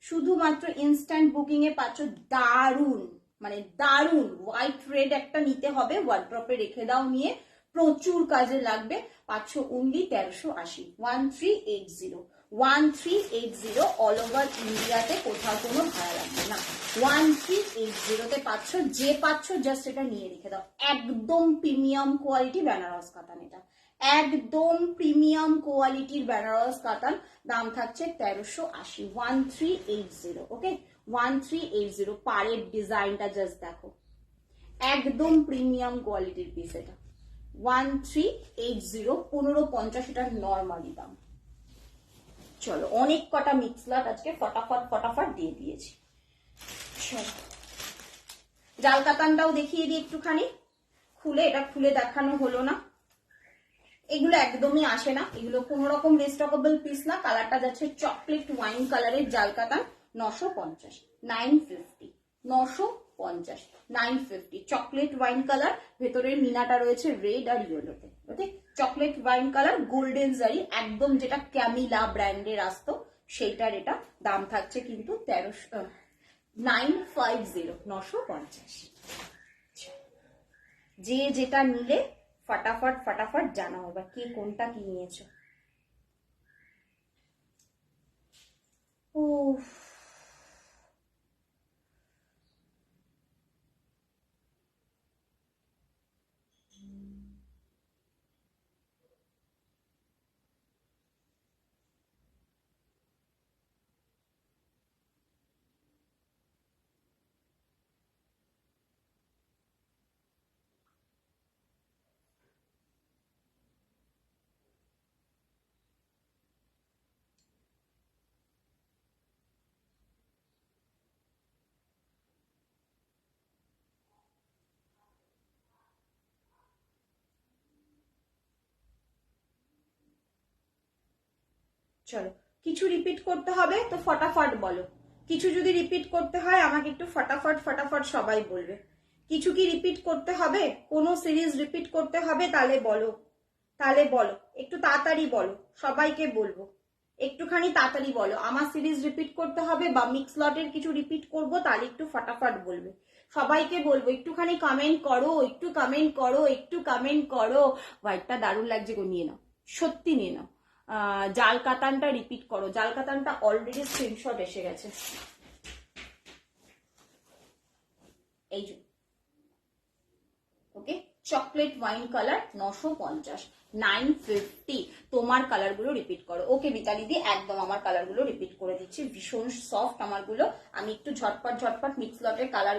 শুধুমাত্র ইনস্ট্যান্ট বুকিং এ পাচ্ছ। দারুন, মানে দারুন হোয়াইট রেড একটা নিতে হবে, ওয়ার্ড্রপে রেখে দাও নিয়ে, প্রচুর কাজে লাগবে। পাচ্ছ অনলি 1380, 1380, 1380। অল ওভার ইন্ডিয়াতে কোথাও কোনো ভাড়া লাগবে না। 1380-তে পাচ্ছ। যে পাচ্ছ জাস্ট এটা নিয়ে রেখে দাও। একদম প্রিমিয়াম কোয়ালিটি বেনারস কাতান। এটা একদম প্রিমিয়াম কোয়ালিটির বেনারস কাতান। দাম থাকছে 1380, 1380। ওকে, 1380। পাড়ের ডিজাইনটা জাস্ট দেখো, একদম প্রিমিয়াম কোয়ালিটির পিস এটা। 1380, 1550 এটার নর্মালি দাম। চলো, অনেক কটা মিক্স লট আজকে ফটাফট দিয়ে দিয়েছি। চলো, জাল কাতানটাও দেখিয়ে দিই একটুখানি খুলে। এটা খুলে দেখানো হলো না। এগুলো একদমই আসে না, এগুলো কোন রকম রিস্টকেবল পিস না। কালারটা যাচ্ছে চকলেট ওয়াইন কালারের জাল কাতান। 950, 950, 950, 950। চকলেট ওয়াইন কালার, ভেতরের মিনাটা রয়েছে রেড আর ইয়েলোতে। ওকে, চকলেট ওয়াইন কালার, গোল্ডেন জারি, একদম যেটা ক্যামিলা ব্র্যান্ডের আসতো সেইটার এটা দাম থাকছে কিন্তু 950 950। যে যেটা নিলে ফটাফট ফটাফট জানাও বা কে কোনটা কি নিয়েছো। উফ চলো, কিছু রিপিট করতে হবে তো ফটাফট বলো। কিছু যদি রিপিট করতে হয় আমাকে একটু ফটাফট ফটাফট সবাই বলবে। কিছু কি রিপিট করতে হবে, কোনো সিরিজ রিপিট করতে হবে তাহলে বলো, তাহলে বলো একটু তাড়াতাড়ি বলো, সবাইকে বলবো একটুখানি তাড়াতাড়ি বলো। আমার সিরিজ রিপিট করতে হবে বা মিক্স লটের কিছু রিপিট করব তাহলে একটু ফটাফট বলবে। সবাইকে বলবো একটুখানি কমেন্ট করো, একটু কমেন্ট করো, একটু কমেন্ট করো। হোয়াইটটা দারুণ লাগছে গো, নিয়ে নাও, সত্যি নিয়ে নাও। জাল কাতানটা রিপিট করো, জাল কাতানটা অলরেডি স্ক্রিনশট এসে গেছে। এই যে ওকে, চকলেট ওয়াইন কালার 950, 950। তোমার কালার গুলো রিপিট করো। ওকে মিতালি দি, একদম আমার কালার গুলো রিপিট করে দিচ্ছি, ভীষণ সফট আমার গুলো। আমি একটু ঝটপট ঝটপট মিক্স লটের কালার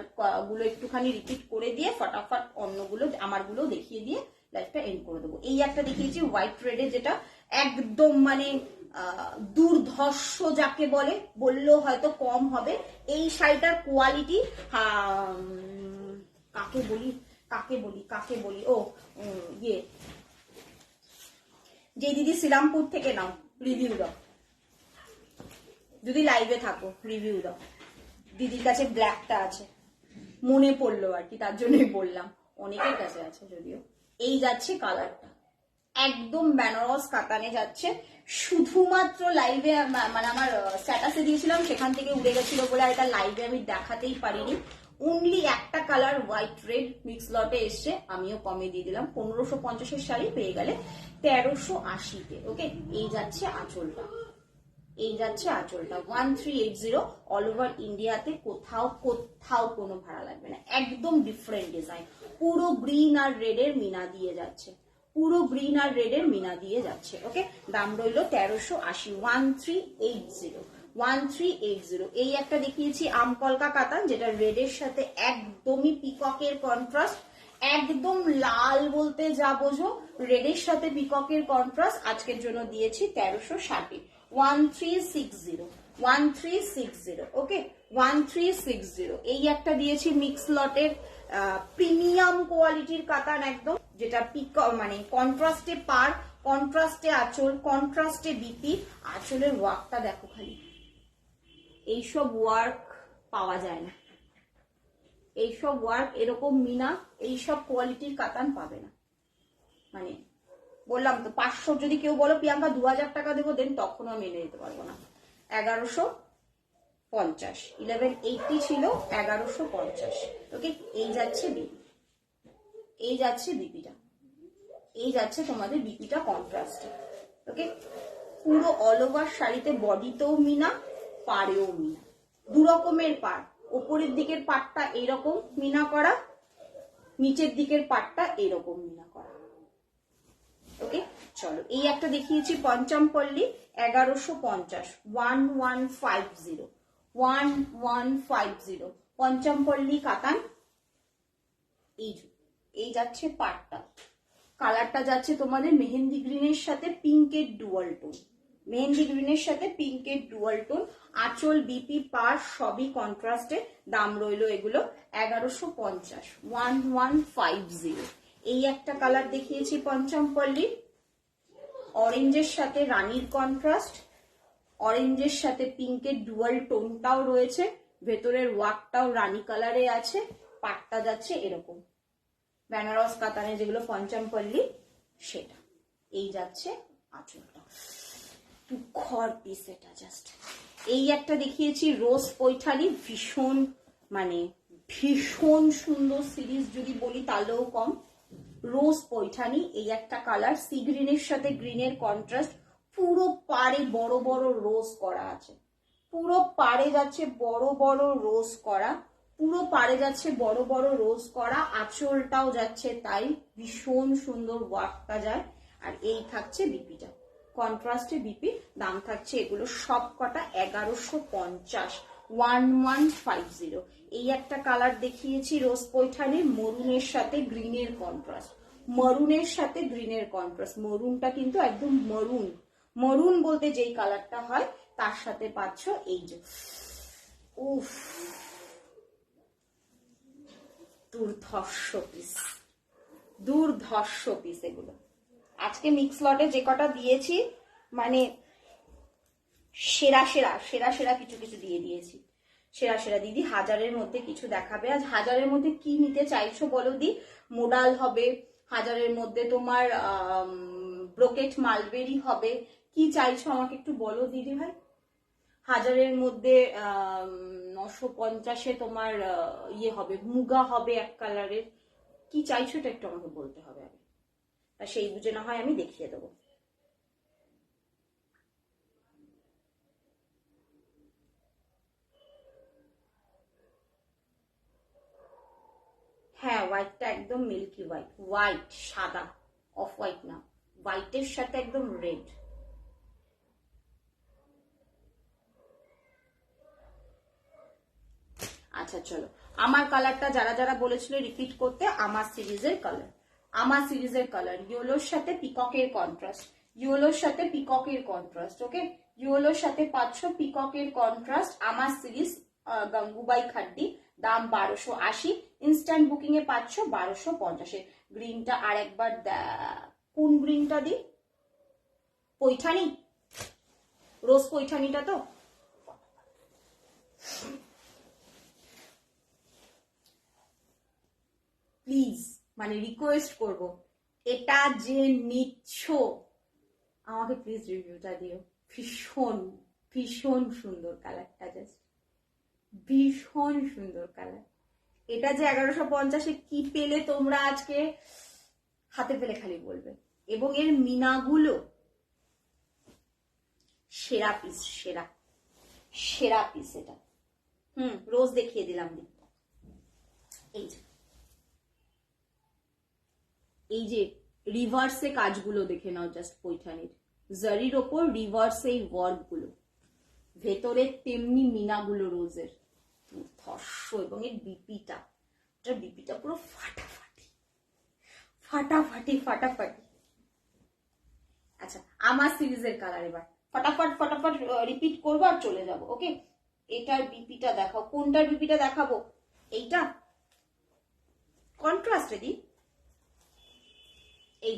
গুলো একটুখানি রিপিট করে দিয়ে ফটাফট অন্যগুলো আমার গুলো দেখিয়ে দিয়ে লাইফটা এন্ড করে দেবো। এই একটা দেখিয়েছি হোয়াইট রেডে, যেটা একদম মানে দুর্ধর্ষ যাকে বলে, বললেও হয়তো কম হবে। এই শাড়িটার কোয়ালিটি কাকে বলি কাকে বলি কাকে বলি ও ইয়ে, যে দিদি শ্রীরামপুর থেকে নাও, রিভিউ দাও, যদি লাইভে থাকো রিভিউ দাও। দিদির কাছে ব্ল্যাকটা আছে, মনে পড়লো আর কি, তার জন্যই বললাম, অনেকের কাছে আছে যদিও। এই যাচ্ছে কালারটা, একদম বেনারস কাতানে যাচ্ছে। শুধুমাত্র লাইভে মানে আমার স্ট্যাটাসে দিয়েছিলাম, সেখান থেকে উড়ে গেছিল বলে আর এটা লাইভে আমি দেখাতেই পারিনি। অনলি একটা কালার হোয়াইট রেড মিক্স লটে এসছে, আমিও কমে দিয়ে দিলাম। 1550-এর শাড়ি পেয়ে গেলে 1380-তে। ওকে, এই যাচ্ছে আঁচলটা, এই যাচ্ছে আঁচলটা 1380। অল ওভার ইন্ডিয়াতে কোথাও কোথাও কোনো ভাড়া লাগবে না, একদম ডিফারেন্ট ডিজাইন। পুরো গ্রিন আর রেড এর মিনা দিয়ে যাচ্ছে, পুরো গ্রিন আর রেড এর মিনা দিয়ে যাচ্ছে। ওকে, দাম রইল 1380, 1380, 1380। এই একটা দেখিয়েছি আমকলকা কাতান, যেটা রেড এর সাথে একদমই পিককের কন্ট্রাস্ট, একদম লাল বলতে যা বোঝো, রেড এর সাথে পিককের কন্ট্রাস্ট। আজকের জন্য দিয়েছি 1360, 1360, 1360। ওকে, 1360। এই একটা দিয়েছি মিক্স লটের প্রিমিয়াম কোয়ালিটির কাতান একদম, যেটা মানে কন্ট্রাস্টে পার, কন্ট্রাস্টে আঁচল, কন্ট্রাস্টে বিপি। আঁচলের ওয়ার্কটা দেখো খালি, এইসব ওয়ার্ক পাওয়া যায় না, এইসব ওয়ার্ক এরকম মিনা এইসব কোয়ালিটির কাতান পাবে না। মানে বললাম তো, 500 যদি কেউ বলো প্রিয়াঙ্কা 2000 টাকা দেবো, দেন তখনও আমি এনে দিতে পারবো না। 1150, 1180 ছিল, 1150। ওকে, এই যাচ্ছে বিপি, এই যাচ্ছে বিপিটা, এই যাচ্ছে তোমাদের বিপিটা কন্ট্রাস্টে। ওকে, পুরো অল ওভার শাড়িতে বডিতেও মিনা, পাড়েও মিনা, দু রকমের পাড়। ওপরের দিকের পাটটা এইরকম মিনা করা, নিচের দিকের পাটটা এইরকম মিনা করা। ওকে, চলো এই একটা দেখিয়েছি পঞ্চমপল্লী 1150, 1150, 1150 পঞ্চমপল্লী কাতান। এই যাচ্ছে পাটটা, কালারটা যাচ্ছে তোমাদের মেহেন্দি গ্রিনের সাথে পিঙ্কের ডুয়াল টোন, মেহেন্দি গ্রিনের সাথে পিঙ্কের ডুয়াল টোন। আঁচল বিপি পার সবই কন্ট্রাস্টে। দাম রইল এগুলো 1150, 1150। এই একটা কালার দেখিয়েছি পঞ্চমপল্লী, অরেঞ্জের সাথে রানীর কন্ট্রাস্ট, অরেঞ্জের সাথে পিঙ্কের ডুয়াল টোনটাও রয়েছে, ভেতরের ওয়ার্কটাও রানী কালারে আছে। পাটটা যাচ্ছে এরকম বেনারস কাতানে যেগুলো পঞ্চমপল্লী, সেটা। এই যাচ্ছে আঁচলটা, তুখর পিস এটা জাস্ট। এই একটা দেখিয়েছি রোজ পৈঠানি, ভীষণ মানে ভীষণ সুন্দর সিরিজ যদি বলি তাহলেও কম। রোজ পৈঠানি, এই একটা কালার, সি গ্রিনের সাথে গ্রিনের কন্ট্রাস্ট, পুরো পাড়ে বড় বড় রোজ করা আছে, পুরো পাড়ে যাচ্ছে বড় বড় রোজ করা, পুরো পাড়ে যাচ্ছে বড় বড় রোজ করা, আঁচলটাও যাচ্ছে তাই, ভীষণ সুন্দর ওয়ার্কটা যায়। আর এই থাকছে বিপিটা, কন্ট্রাস্টে বিপি, দাম থাকছে এগুলো সব কটা 1150, 1150। এই একটা কালার দেখিয়েছি রোজ পৈঠানির, মরুনের সাথে গ্রিনের কন্ট্রাস্ট, মরুনের সাথে গ্রিনের কন্ট্রাস্ট, মরুনটা কিন্তু একদম মরুন, মরুন বলতে যেই কালারটা হয় তার সাথে পাচ্ছ এই যে, উফ দুর্ধর্ষ পিস, দুর্ধর্ষ পিস এগুলো। আজকে মিক্স লটে যে কটা দিয়েছি মানে সেরা সেরা সেরা সেরা কিছু কিছু দিয়ে দিয়েছি, সেরা সেরা। দিদি হাজারের মধ্যে কিছু দেখাবে আজ? হাজারের মধ্যে কি নিতে চাইছো বলো দি? মোডাল হবে, হাজারের মধ্যে তোমার ব্রোকেট মালবেরি হবে, কি চাইছো আমাকে একটু বলো দিদি ভাই। হাজারের মধ্যে 950-এ তোমার ইয়ে হবে, মুগা হবে এক কালারের, কি চাইছো এটা একটু আমাকে বলতে হবে আগে, আর সেই বুঝে না হয় আমি দেখিয়ে দেবো। হ্যাঁ হোয়াইটটা একদম মিল্কি হোয়াইট, হোয়াইট সাদা, অফ হোয়াইট না, হোয়াইটের সাথে একদম রেড। আচ্ছা চলো, আমার কালারটা যারা যারা বলেছিল রিপিট করতে, আমার সিরিজের কালার, আমার সিরিজের কালার ইয়েলোর সাথে পিককের কন্ট্রাস্ট, ইয়েলোর সাথে পিককের কন্ট্রাস্ট, ওকে, ইয়েলোর সাথে পাচ্ছ পিককের কন্ট্রাস্ট, আমার সিরিজ গঙ্গুবাই খাড্ডি, দাম 1280, ইনস্ট্যান্ট বুকিং এ পাচ্ছ 1250। গ্রিনটা আর একবার কোন গ্রিনটা দি? পৈঠানি, রোজ পৈঠানিটা তো। প্লিজ মানে রিকোয়েস্ট করব, এটা যে নিচ্ছ আমাকে প্লিজ রিভিউটা দিও। ভীষণ ভীষণ সুন্দর কালারটা, জাস্ট ভীষণ সুন্দর কালার। এটা যে 1150-এ কি পেলে তোমরা আজকে হাতে পেলে খালি বলবে। এবং এর মিনাগুলো সেরা পিস, সেরা সেরা পিস এটা। রোজ দেখিয়ে দিলাম দি, এই যে, এই যে রিভার্সে কাজগুলো দেখে নাও জাস্ট, পৈঠানির জারির ওপর রিভার্সে এই ওয়ার্ক গুলো, ভেতরে তেমনি মিনাগুলো রোজের, ধর্ষ। এবং এই বিপিটা, এটার বিপিটা পুরো ফাটাফাটি ফাটাফাটি ফাটাফাটি। আচ্ছা আমার সিরিজের কালার এবার ফটাফট ফটাফট রিপিট করবো আর চলে যাবো, ওকে। এটার বিপিটা দেখাও, কোনটার বিপিটা দেখাবো? এইটা কন্ট্রাস্ট দি, এই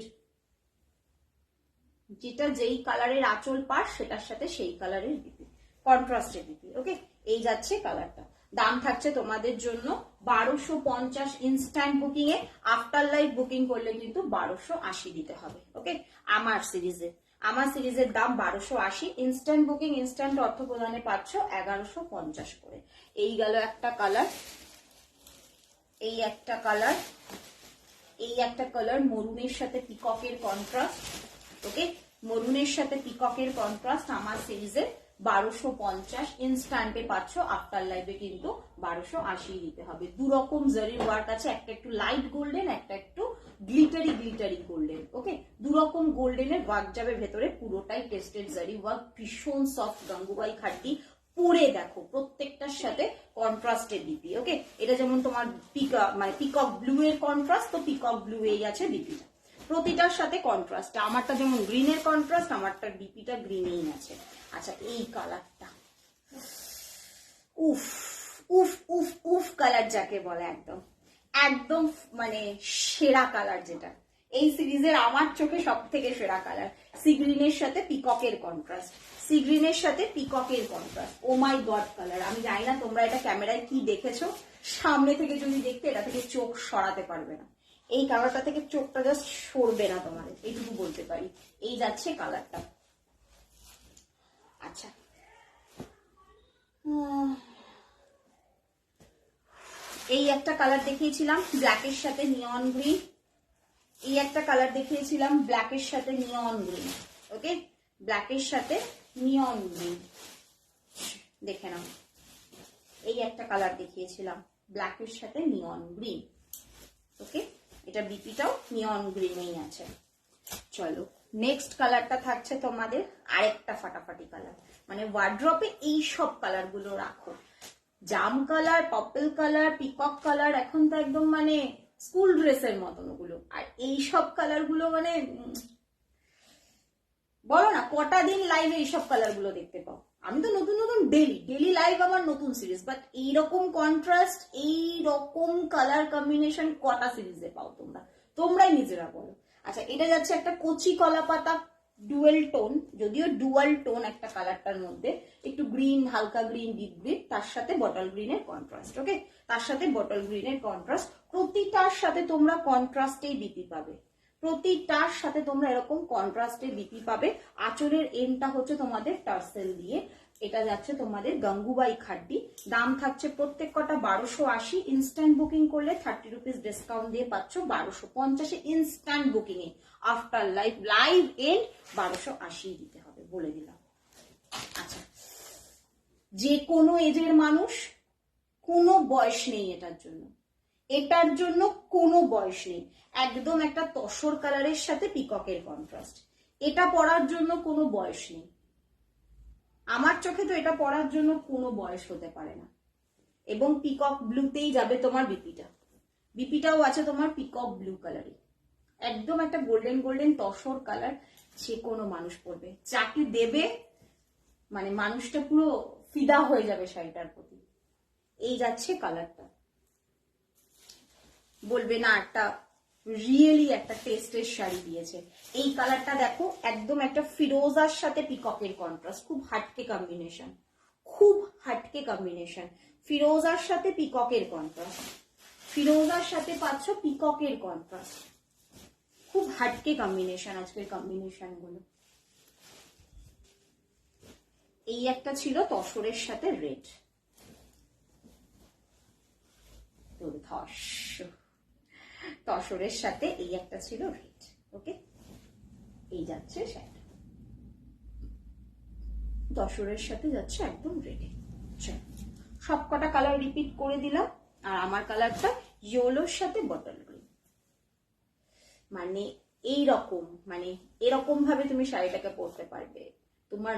যেটা যেই কালারের আঁচল পাস সেটার সাথে সেই কালারের বিপি, কন্ট্রাস্টের বিপি, ওকে। এই যাচ্ছে কালারটা, দাম থাকছে তোমাদের জন্য 1250 ইনস্ট্যান্ট বুকিং এ, আফটার লাইভ বুকিং করলে কিন্তু 1280 দিতে হবে, ওকে। আমার সিরিজের দাম 1280, ইনস্ট্যান্ট বুকিং ইনস্ট্যান্ট অর্থ প্রদানে পাচ্ছ 1150 করে। এই গেল একটা কালার, এই একটা কালার, এই একটা কালার মরুনের সাথে পিককের কন্ট্রাস্ট, ওকে, মরুনের সাথে পিককের কন্ট্রাস্ট, আমার সিরিজে 1250, ইনস্ট্যান্টে পাচ্ছ, আফটার লাইভে কিন্তু 1280 দিতে হবে। দু রকম জারি ওয়ার্ক আছে, একটা একটু লাইট গোল্ডেন, একটা একটু গ্লিটারি গ্লিটারি গোল্ডেন, ওকে। দু রকম গোল্ডেনের ওয়ার্ক যাবে ভেতরে, পুরোটাই টেস্টেড জারি ওয়ার্ক, ভীষণ সফট গঙ্গুবাই খাড্ডি। পরে দেখো প্রত্যেকটার সাথে কন্ট্রাস্টের বিপি, ওকে। এটা যেমন তোমার পিকক ব্লু এর কন্ট্রাস্ট, তো পিকক ব্লু এই আছে বিপিটা, প্রতিটার সাথে কন্ট্রাস্ট। আমারটা যেমন গ্রিনের কন্ট্রাস্ট, আমারটার বিপিটা গ্রিনেই আছে। আচ্ছা এই কালারটা, উফ উফ উফ উফ কালার যাকে বলে, একদম একদম মানে সেরা কালার, যেটা এই সিরিজের আমার চোখে সব থেকে সেরা কালার। সি গ্রিনের সাথে পিককের কন্ট্রাস্ট, সি গ্রিনের সাথে পিককের কন্ট্রাস্ট, ও মাই গড কালার। আমি জানি না তোমরা এটা ক্যামেরায় কি দেখেছো, সামনে থেকে যদি দেখতে এটা থেকে চোখ সরাতে পারবে না, এই কালারটা থেকে চোখটা জাস্ট সরবে না তোমাদের, এইটুকু বলতে পারি। এই যাচ্ছে কালারটা, আচ্ছা, এই একটা কালার দেখিয়েছিলাম ব্ল্যাকের সাথে নিয়ন গ্রিন, এই একটা কালার দেখিয়েছিলাম ব্ল্যাকের সাথে নিয়ন গ্রিন। ওকে, ব্ল্যাকের সাথে নিয়ন গ্রিন, দেখে নাও। এই একটা কালার দেখিয়েছিলাম ব্ল্যাকের সাথে নিয়ন গ্রিন। ওকে, এটা বিপিটাও নিয়ন গ্রিনেই আছে। চলো, নেক্সট কালারটা থাকছে তোমাদের আরেকটা ফাটাফাটি কালার, মানে ওয়ার্ড্রপে এই সব কালার গুলো রাখো। জাম colour, purple colour, peacock colour, এখন তো একদম মানে স্কুল ড্রেসের মতন ওগুলো। আর এই সব কালার গুলো মানে বলো না কটা দিন লাইভে এইসব কালার গুলো দেখতে পাও। আমি তো নতুন নতুন ডেলি লাইভ আমার নতুন সিরিজ, বাট এইরকম কন্ট্রাস্ট, এইরকম কালার কম্বিনেশন কটা সিরিজে পাও তোমরা? তোমরাই নিজেরা বলো। আচ্ছা, এটা যাচ্ছে একটা কচি কলা পাতা ডুয়েল টোন, যদিও ডুয়াল টোন একটা কালারটার মধ্যে, একটু গ্রিন, হালকা গ্রিন, ডিপ গ্রিন, তার সাথে বটল গ্রিনের কন্ট্রাস্ট। ওকে, তার সাথে বটল গ্রিনের কন্ট্রাস্ট। প্রতিটার সাথে তোমরা কন্ট্রাস্টেই বিপি পাবে, প্রতিটার সাথে তোমরা এরকম কন্ট্রাস্টে বিপি পাবে। আঁচলের এন্ডটা হচ্ছে তোমাদের টার্সেল দিয়ে। এটা যাচ্ছে তোমাদের গঙ্গুবাই খাড্ডি। দাম থাকছে প্রত্যেক কটা 1280। ইনস্ট্যান্ট বুকিং করলে 30 রুপিস ডিসকাউন্ট দিয়ে পাচ্ছ 1250 ইনস্ট্যান্ট বুকিং এ। আফটার লাইভ এন্ড 1280 দিতে হবে, বলে দিলাম। আচ্ছা, যে কোনো এজের মানুষ, কোনো বয়স নেই এটার জন্য, এটার জন্য কোনো বয়স নেই। একদম একটা তসর কালারের সাথে পিককের কন্ট্রাস্ট, এটা পরার জন্য কোনো বয়স নেই। আমার চোখে তো এটা পরার জন্য কোনো বয়স হতে পারে না। এবং পিকক ব্লুতেই যাবে তোমার বিপিটা, বিপিটাও আছে তোমার পিকক ব্লু কালারে, একদম একটা গোল্ডেন গোল্ডেন তসর কালার। যে কোনো মানুষ পরবে, যাকে দেবে মানে মানুষটা পুরো ফিদা হয়ে যাবে শাড়িটার প্রতি। এই যাচ্ছে কালারটা, বলবে না একটা রিয়েলি একটা টেস্টের শাড়ি দিয়েছে। এই কালারটা দেখো, একদম একটা ফিরোজার সাথে পিককের কন্ট্রাস্ট, খুব হাটকে কম্বিনেশন, খুব হাটকে কম্বিনেশন। ফিরোজার সাথে পিককের কন্ট্রাস্ট, ফিরোজার সাথে পাচ্ছ পিককের কন্ট্রাস্ট, খুব হাটকে কম্বিনেশন আজকের কম্বিনেশন গুলো। এই একটা ছিল তসরের সাথে রেড, তসরের সাথে এই একটা ছিল রেড। ওকে, এই যাচ্ছে শাড়িটা তসরের সাথে যাচ্ছে একদম রেডে। সব কটা কালার রিপিট করে দিলাম। আর আমার কালারটা ইয়েলোর সাথে বটল গ্রিন। মানে এইরকম, মানে এরকম ভাবে তুমি শাড়িটাকে পরতে পারবে। তোমার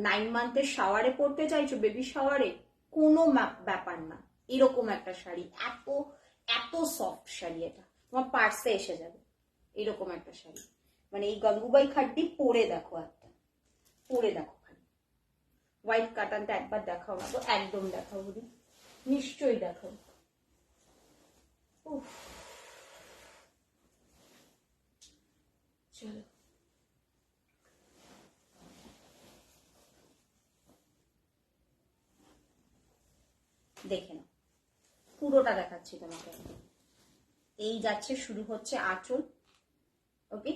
9 মান্থের শাওয়ারে পরতে চাইছো, বেবি শাওয়ারে, কোনো ব্যাপার না। এরকম একটা শাড়ি, এত এত সফট শাড়ি, এটা তোমার পার্সে এসে যাবে। এরকম একটা শাড়ি, মানে এই গঙ্গুবাই খাড্ডি পরে দেখো, একটা পরে দেখো। হোয়াইট কাটানটা একবার দেখাও না তো, একদম দেখাও বলি, নিশ্চয়ই দেখাও। চলো, দেখে নাও, পুরোটা দেখাচ্ছি তোমাকে। এই যাচ্ছে, শুরু হচ্ছে আঁচল। ওকে,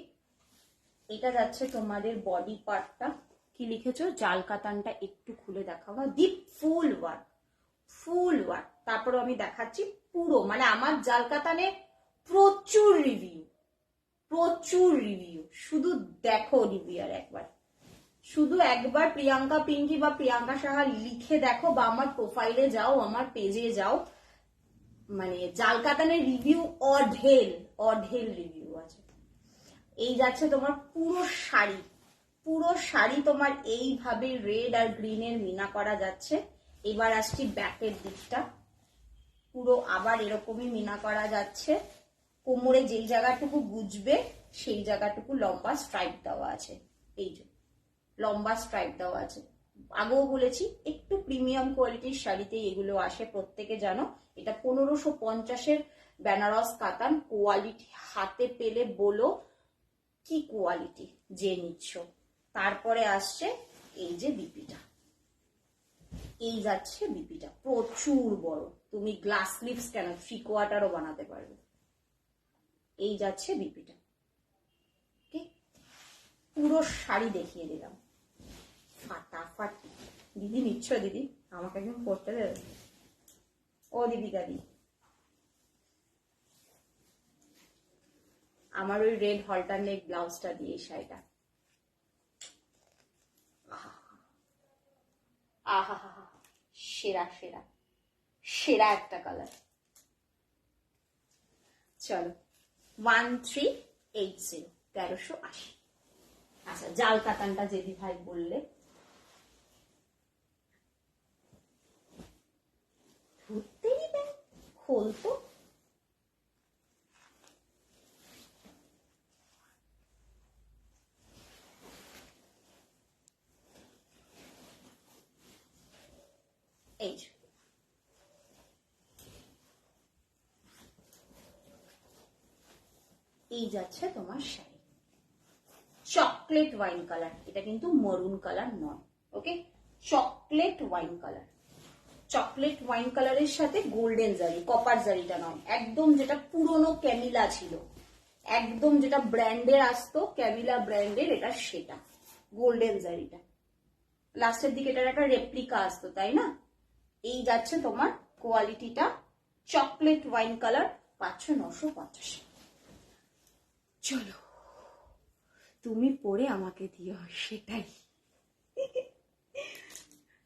এটা যাচ্ছে তোমাদের বডি পার্টটা। কি লিখেছো? জাল কাতানটা একটু খুলে দেখাবো, ডিপ ফুল ওয়ার্ক, ফুল ওয়ার্ক। তারপরে আমি দেখাচ্ছি পুরো, মানে আমার জাল কাতানে প্রচুর রিভিউ, প্রচুর রিভিউ। শুধু দেখো রিভিউয়ার একবার, শুধু একবার প্রিয়াঙ্কা পিঙ্কি বা প্রিয়াঙ্কা সাহা লিখে দেখো, বা আমার প্রোফাইলে যাও, আমার পেজে যাও, মানে জাল কাতানের রিভিউ অঢেল অঢেল রিভিউ আছে। এই যাচ্ছে তোমার পুরো শাড়ি, পুরো শাড়ি তোমার এইভাবে রেড আর গ্রিনের মিনা করা যাচ্ছে। এবার আসছি ব্যাকের দিকটা, পুরো আবার এরকমই মিনা করা যাচ্ছে। কোমরে যেই জায়গাটুকু গুজবে সেই জায়গাটুকু লম্বা স্ট্রাইপ দেওয়া আছে, এই যে লম্বা স্ট্রাইপ দেওয়া আছে। আগেও বলেছি, একটু প্রিমিয়াম কোয়ালিটির শাড়িতেই এগুলো আসে, প্রত্যেকে জানো। এটা 1550-এর বেনারস কাতান, কোয়ালিটি হাতে পেলে বলো কি কোয়ালিটি, যে নিচ্ছ। তারপরে আসছে এই যে বিপিটা, এই যাচ্ছে বিপিটা, প্রচুর বড়, তুমি গ্লাস স্লিভস কেন 3/4 বানাতে পারবে। এই যাচ্ছে বিপিটা, পুরো শাড়ি দেখিয়ে দিলাম। ফাটাফাটি। দিদি নিচ্ছ? দিদি আমাকে একদম পড়তে দেবে? ও দীপিকা দি, আমার ওই রেড হলটার নেক ব্লাউজটা দিয়ে এই শাড়িটা, আহা হা, সেরা সেরা সেরা একটা কালার। চলো 1380, 1380। আচ্ছা জাল কাতানটা যেদি ভাই বললে, ধরতেই দেয়, খোলতো। এই এই যাচ্ছে তোমার শাড়ি, চকলেট ওয়াইন কালার, এটা কিন্তু মরুন কালার নয়, okay, chocolate wine colour. Chocolate wine কালারের সাথে গোল্ডেন জারি, কপার জারিটা নয়, একদম যেটা পুরনো ক্যামিলা ছিল, একদম যেটা ব্র্যান্ডের আসতো, ক্যামিলা ব্র্যান্ডের, এটা সেটা গোল্ডেন জারিটা। লাস্টের দিকে এটার একটা রেপ্লিকা আসতো, তাই না? এই যাচ্ছে তোমার কোয়ালিটিটা, চকলেট ওয়াইন কালার, পাচ্ছ 950। চলো তুমি পরে আমাকে দিও, সেটাই।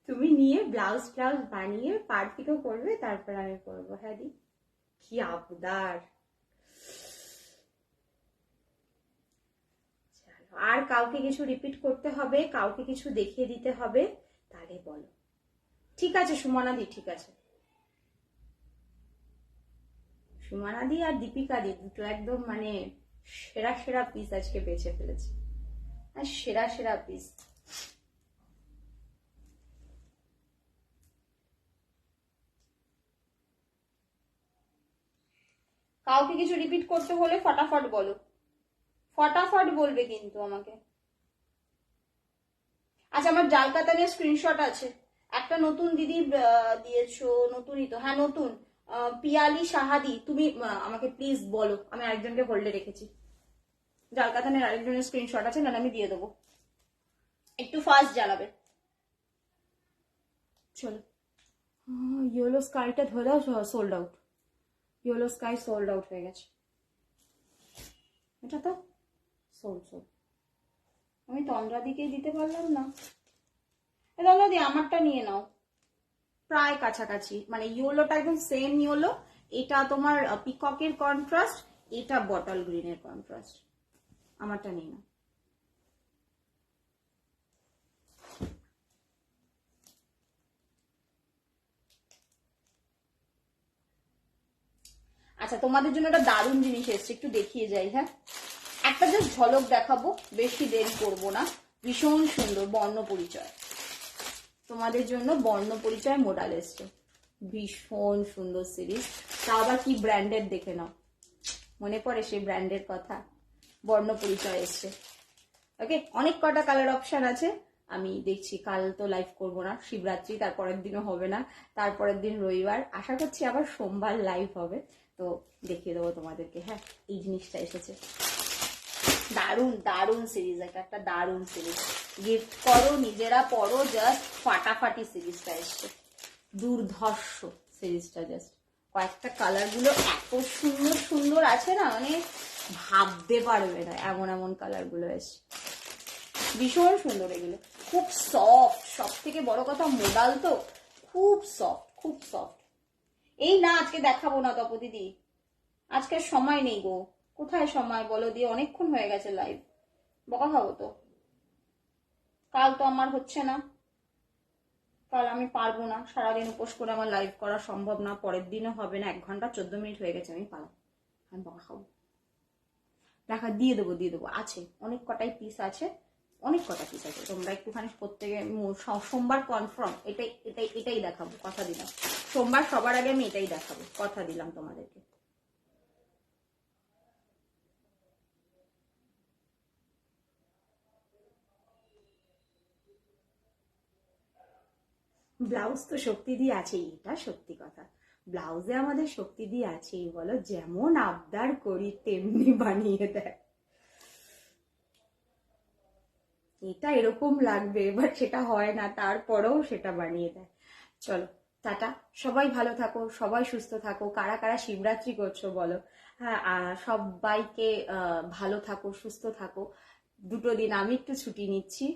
তুমি নিয়ে ব্লাউজ ট্লাউজ বানিয়ে পারফিটও করবে, তারপর আমি করবো। হ্যাঁ দি, কি আবদার। আর কাউকে কিছু রিপিট করতে হবে, কাউকে কিছু দেখিয়ে দিতে হবে, তাহলে বলো। ঠিক আছে সুমনা দি, ঠিক আছে। সুমনা দি আর দীপিকা দি দুটো একদম মানে সেরা সেরা পিস আজকে বেছে ফেলেছে, আর সেরা সেরা পিস। কাউকে কিছু রিপিট করতে হলে ফটাফট বলো, ফটাফট বলবে কিন্তু আমাকে। আচ্ছা আমার জাল কাতানের স্ক্রিনশট আছে, একটা নতুন দিদি দিয়েছো, নতুনই তো, হ্যাঁ নতুন, পিয়ালি সাহাদি, তুমি আমাকে প্লিজ বলো, আমি আরেকজনকে হোল্ডে রেখেছি। জাল কাতানের আরেকজনের স্ক্রিনশট আছে, না আমি দিয়ে দেবো, একটু ফাস্ট জানাবে। চলো ইয়েলো স্কাইটা ধরে দাও, sold out, yellow sky sold out হয়ে গেছে, এটা তো সোল্ড সোল্ড। আমি তন্দ্রাদিকেই দিতে পারলাম না, তন্দ্রাদি আমারটা নিয়ে নাও, প্রায় কাছাকাছি, মানে ইয়েলোটা একদম সেম ইয়েলো, এটা তোমার পিককের কন্ট্রাস্ট, এটা বটল গ্রিনের কন্ট্রাস্ট, আমারটা নিয়ে নাও। আচ্ছা তোমাদের জন্য একটা দারুণ জিনিস এসছে, একটু দেখিয়ে যাই। হ্যাঁ একটা জাস্ট ঝলক দেখাবো, বেশি দেরি করবো না। ভীষণ সুন্দর বর্ণ পরিচয়, তোমাদের জন্য বর্ণ পরিচয় মডেল এসছে, ভীষণ সুন্দর সিরিজ। তা আবার কি ব্র্যান্ডের দেখে নাও, মনে পড়ে সেই ব্র্যান্ডের কথা। বর্ণ পরিচয় এসছে, ওকে। অনেক কটা কালার অপশন আছে, আমি দেখছি। কাল তো লাইভ করব না, শিবরাত্রি, তারপরের দিনও হবে না, তারপরের দিন রবিবার, আশা করছি আবার সোমবার লাইভ হবে, তো দেখিয়ে দেবো তোমাদেরকে। হ্যাঁ এই জিনিসটা এসেছে, দারুণ দারুণ সিরিজ, এটা একটা দারুণ সিরিজ, গিফট করো, নিজেরা পড়ো, জাস্ট ফাটাফাটি সিরিজটা এসছে, দুর্ধর্ষ সিরিজটা। জাস্ট কয়েকটা কালার গুলো এত সুন্দর সুন্দর আছে না, মানে ভাবতে পারবে না, এমন এমন কালার গুলো এসছে, ভীষণ সুন্দর এগুলো, খুব সফট, সব থেকে বড় কথা মোডাল তো, খুব সফট, খুব সফট। এই না আজকে দেখাবো না তপদিদি, আজকে সময় নেই গো, কোথায় সময় বলো দিয়ে, অনেকক্ষণ হয়ে গেছে লাইভ, বকা খাবো তো। কাল তো আমার হচ্ছে না, কাল আমি পারবো না, সারাদিন উপোস করে আমার লাইভ করা সম্ভব না, পরের দিনও হবে না, 1 ঘন্টা 14 মিনিট হয়ে গেছে, আমি পালাম, আমি বকা খাবো। দেখা দিয়ে দেবো, দিয়ে দেবো, আছে অনেক কটাই পিস আছে, অনেক কটা পিস আছে, তোমরা একটুখানি প্রত্যেকে সোমবার কনফার্ম, এটাই এটাই এটাই দেখাবো, কথা দিলাম, সোমবার সবার আগে আমি এটাই দেখাবো, কথা দিলাম তোমাদেরকে। ব্লাউজ তো শক্তি দিয়ে আছেই, এটা সত্যি কথা, ব্লাউজে আমাদের শক্তি দিয়ে আছেই, বলো, যেমন আবদার করি তেমনি বানিয়ে দেয়। এটা এরকম লাগবে, বাট সেটা হয় না, তারপরেও সেটা বানিয়ে দেয়। চলো, টাটা। সবাই ভালো থাকো, সবাই সুস্থ থাকো। কারা কারা শিবরাত্রি করছো বলো। হ্যাঁ, সবাইকে ভালো থাকো, সুস্থ থাকো। 2 দিন আমি একটু ছুটি নিচ্ছি।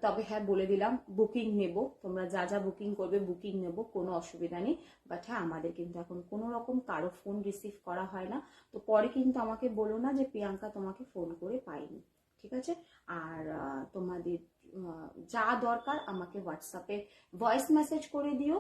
তবে হ্যাঁ, বলে দিলাম বুকিং নেব, তোমরা যা যা বুকিং করবে বুকিং নেব, কোনো অসুবিধা নেই। বাট হ্যাঁ, আমাদের কিন্তু এখন কোনো রকম কারো ফোন রিসিভ করা হয় না। তো পরে কিন্তু আমাকে বলো না যে প্রিয়াঙ্কা তোমাকে ফোন করে পাইনি, ঠিক আছে? আর তোমাদের যা দরকার আমাকে হোয়াটসঅ্যাপে ভয়েস মেসেজ করে দিও,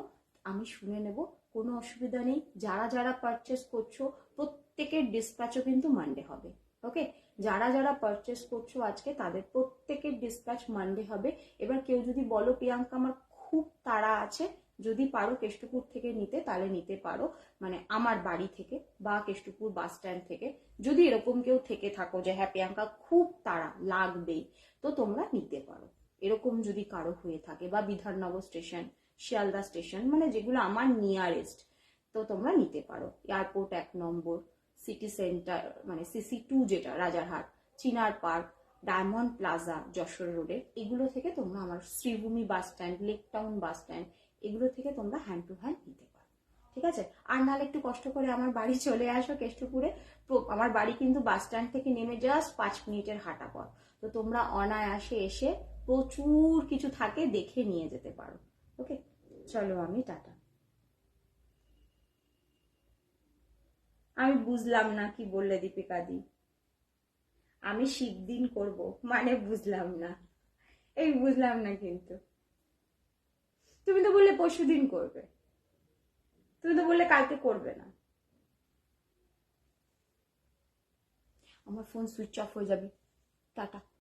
আমি শুনে নেব, কোনো অসুবিধা নেই। যারা যারা পারচেস করছো প্রত্যেকের ডিসপ্যাচও কিন্তু মানডে হবে, ওকে? যারা যারা পারচেস করছো আজকে তাদের প্রত্যেকের ডিসপ্যাচ মানডে হবে। এবার কেউ যদি বলো প্রিয়াঙ্কা আমার খুব তাড়া আছে, যদি পারো কেষ্টপুর থেকে নিতে তাহলে নিতে পারো, মানে আমার বাড়ি থেকে বা কেষ্টপুর বাস স্ট্যান্ড থেকে। যদি এরকম কেউ থেকে থাকো যে হ্যাঁ প্রিয়াঙ্কা খুব তাড়া লাগবেই, তো তোমরা নিতে পারো। এরকম যদি কারো হয়ে থাকে, বা বিধাননগর স্টেশন, শিয়ালদা স্টেশন, মানে যেগুলো আমার নিয়ারেস্ট, তো তোমরা নিতে পারো। এয়ারপোর্ট 1 নম্বর, সিটি সেন্টার মানে CC2 যেটা Rajarhat, Chinar Park, Diamond Plaza Jessore রোডে, এগুলো থেকে তোমরা আমার Sreebhumi bus stand, Lake Town bus stand, এগুলো থেকে তোমরা হ্যান্ড টু হ্যান্ড নিতে পারো, ঠিক আছে? আর নাহলে একটু কষ্ট করে আমার বাড়ি চলে আসো কেষ্টপুরে। আমার বাড়ি কিন্তু বাস স্ট্যান্ড থেকে নেমে জাস্ট 5 মিনিটের হাঁটা পথ। তো তোমরা অনায়াসে এসে প্রচুর কিছু থাকে দেখে নিয়ে যেতে পারো, ওকে? চলো, আমি টাটা। আমি বুঝলাম না কি বললে দীপিকা দি। আমি শিখ দিন করব মানে বুঝলাম না, এই বুঝলাম না কিন্তু। তুমি তো বললে পরশু দিন করবে, তুমি তো বললে কালকে করবে না। আমার ফোন সুইচ অফ হয়ে যাবে। টাটা।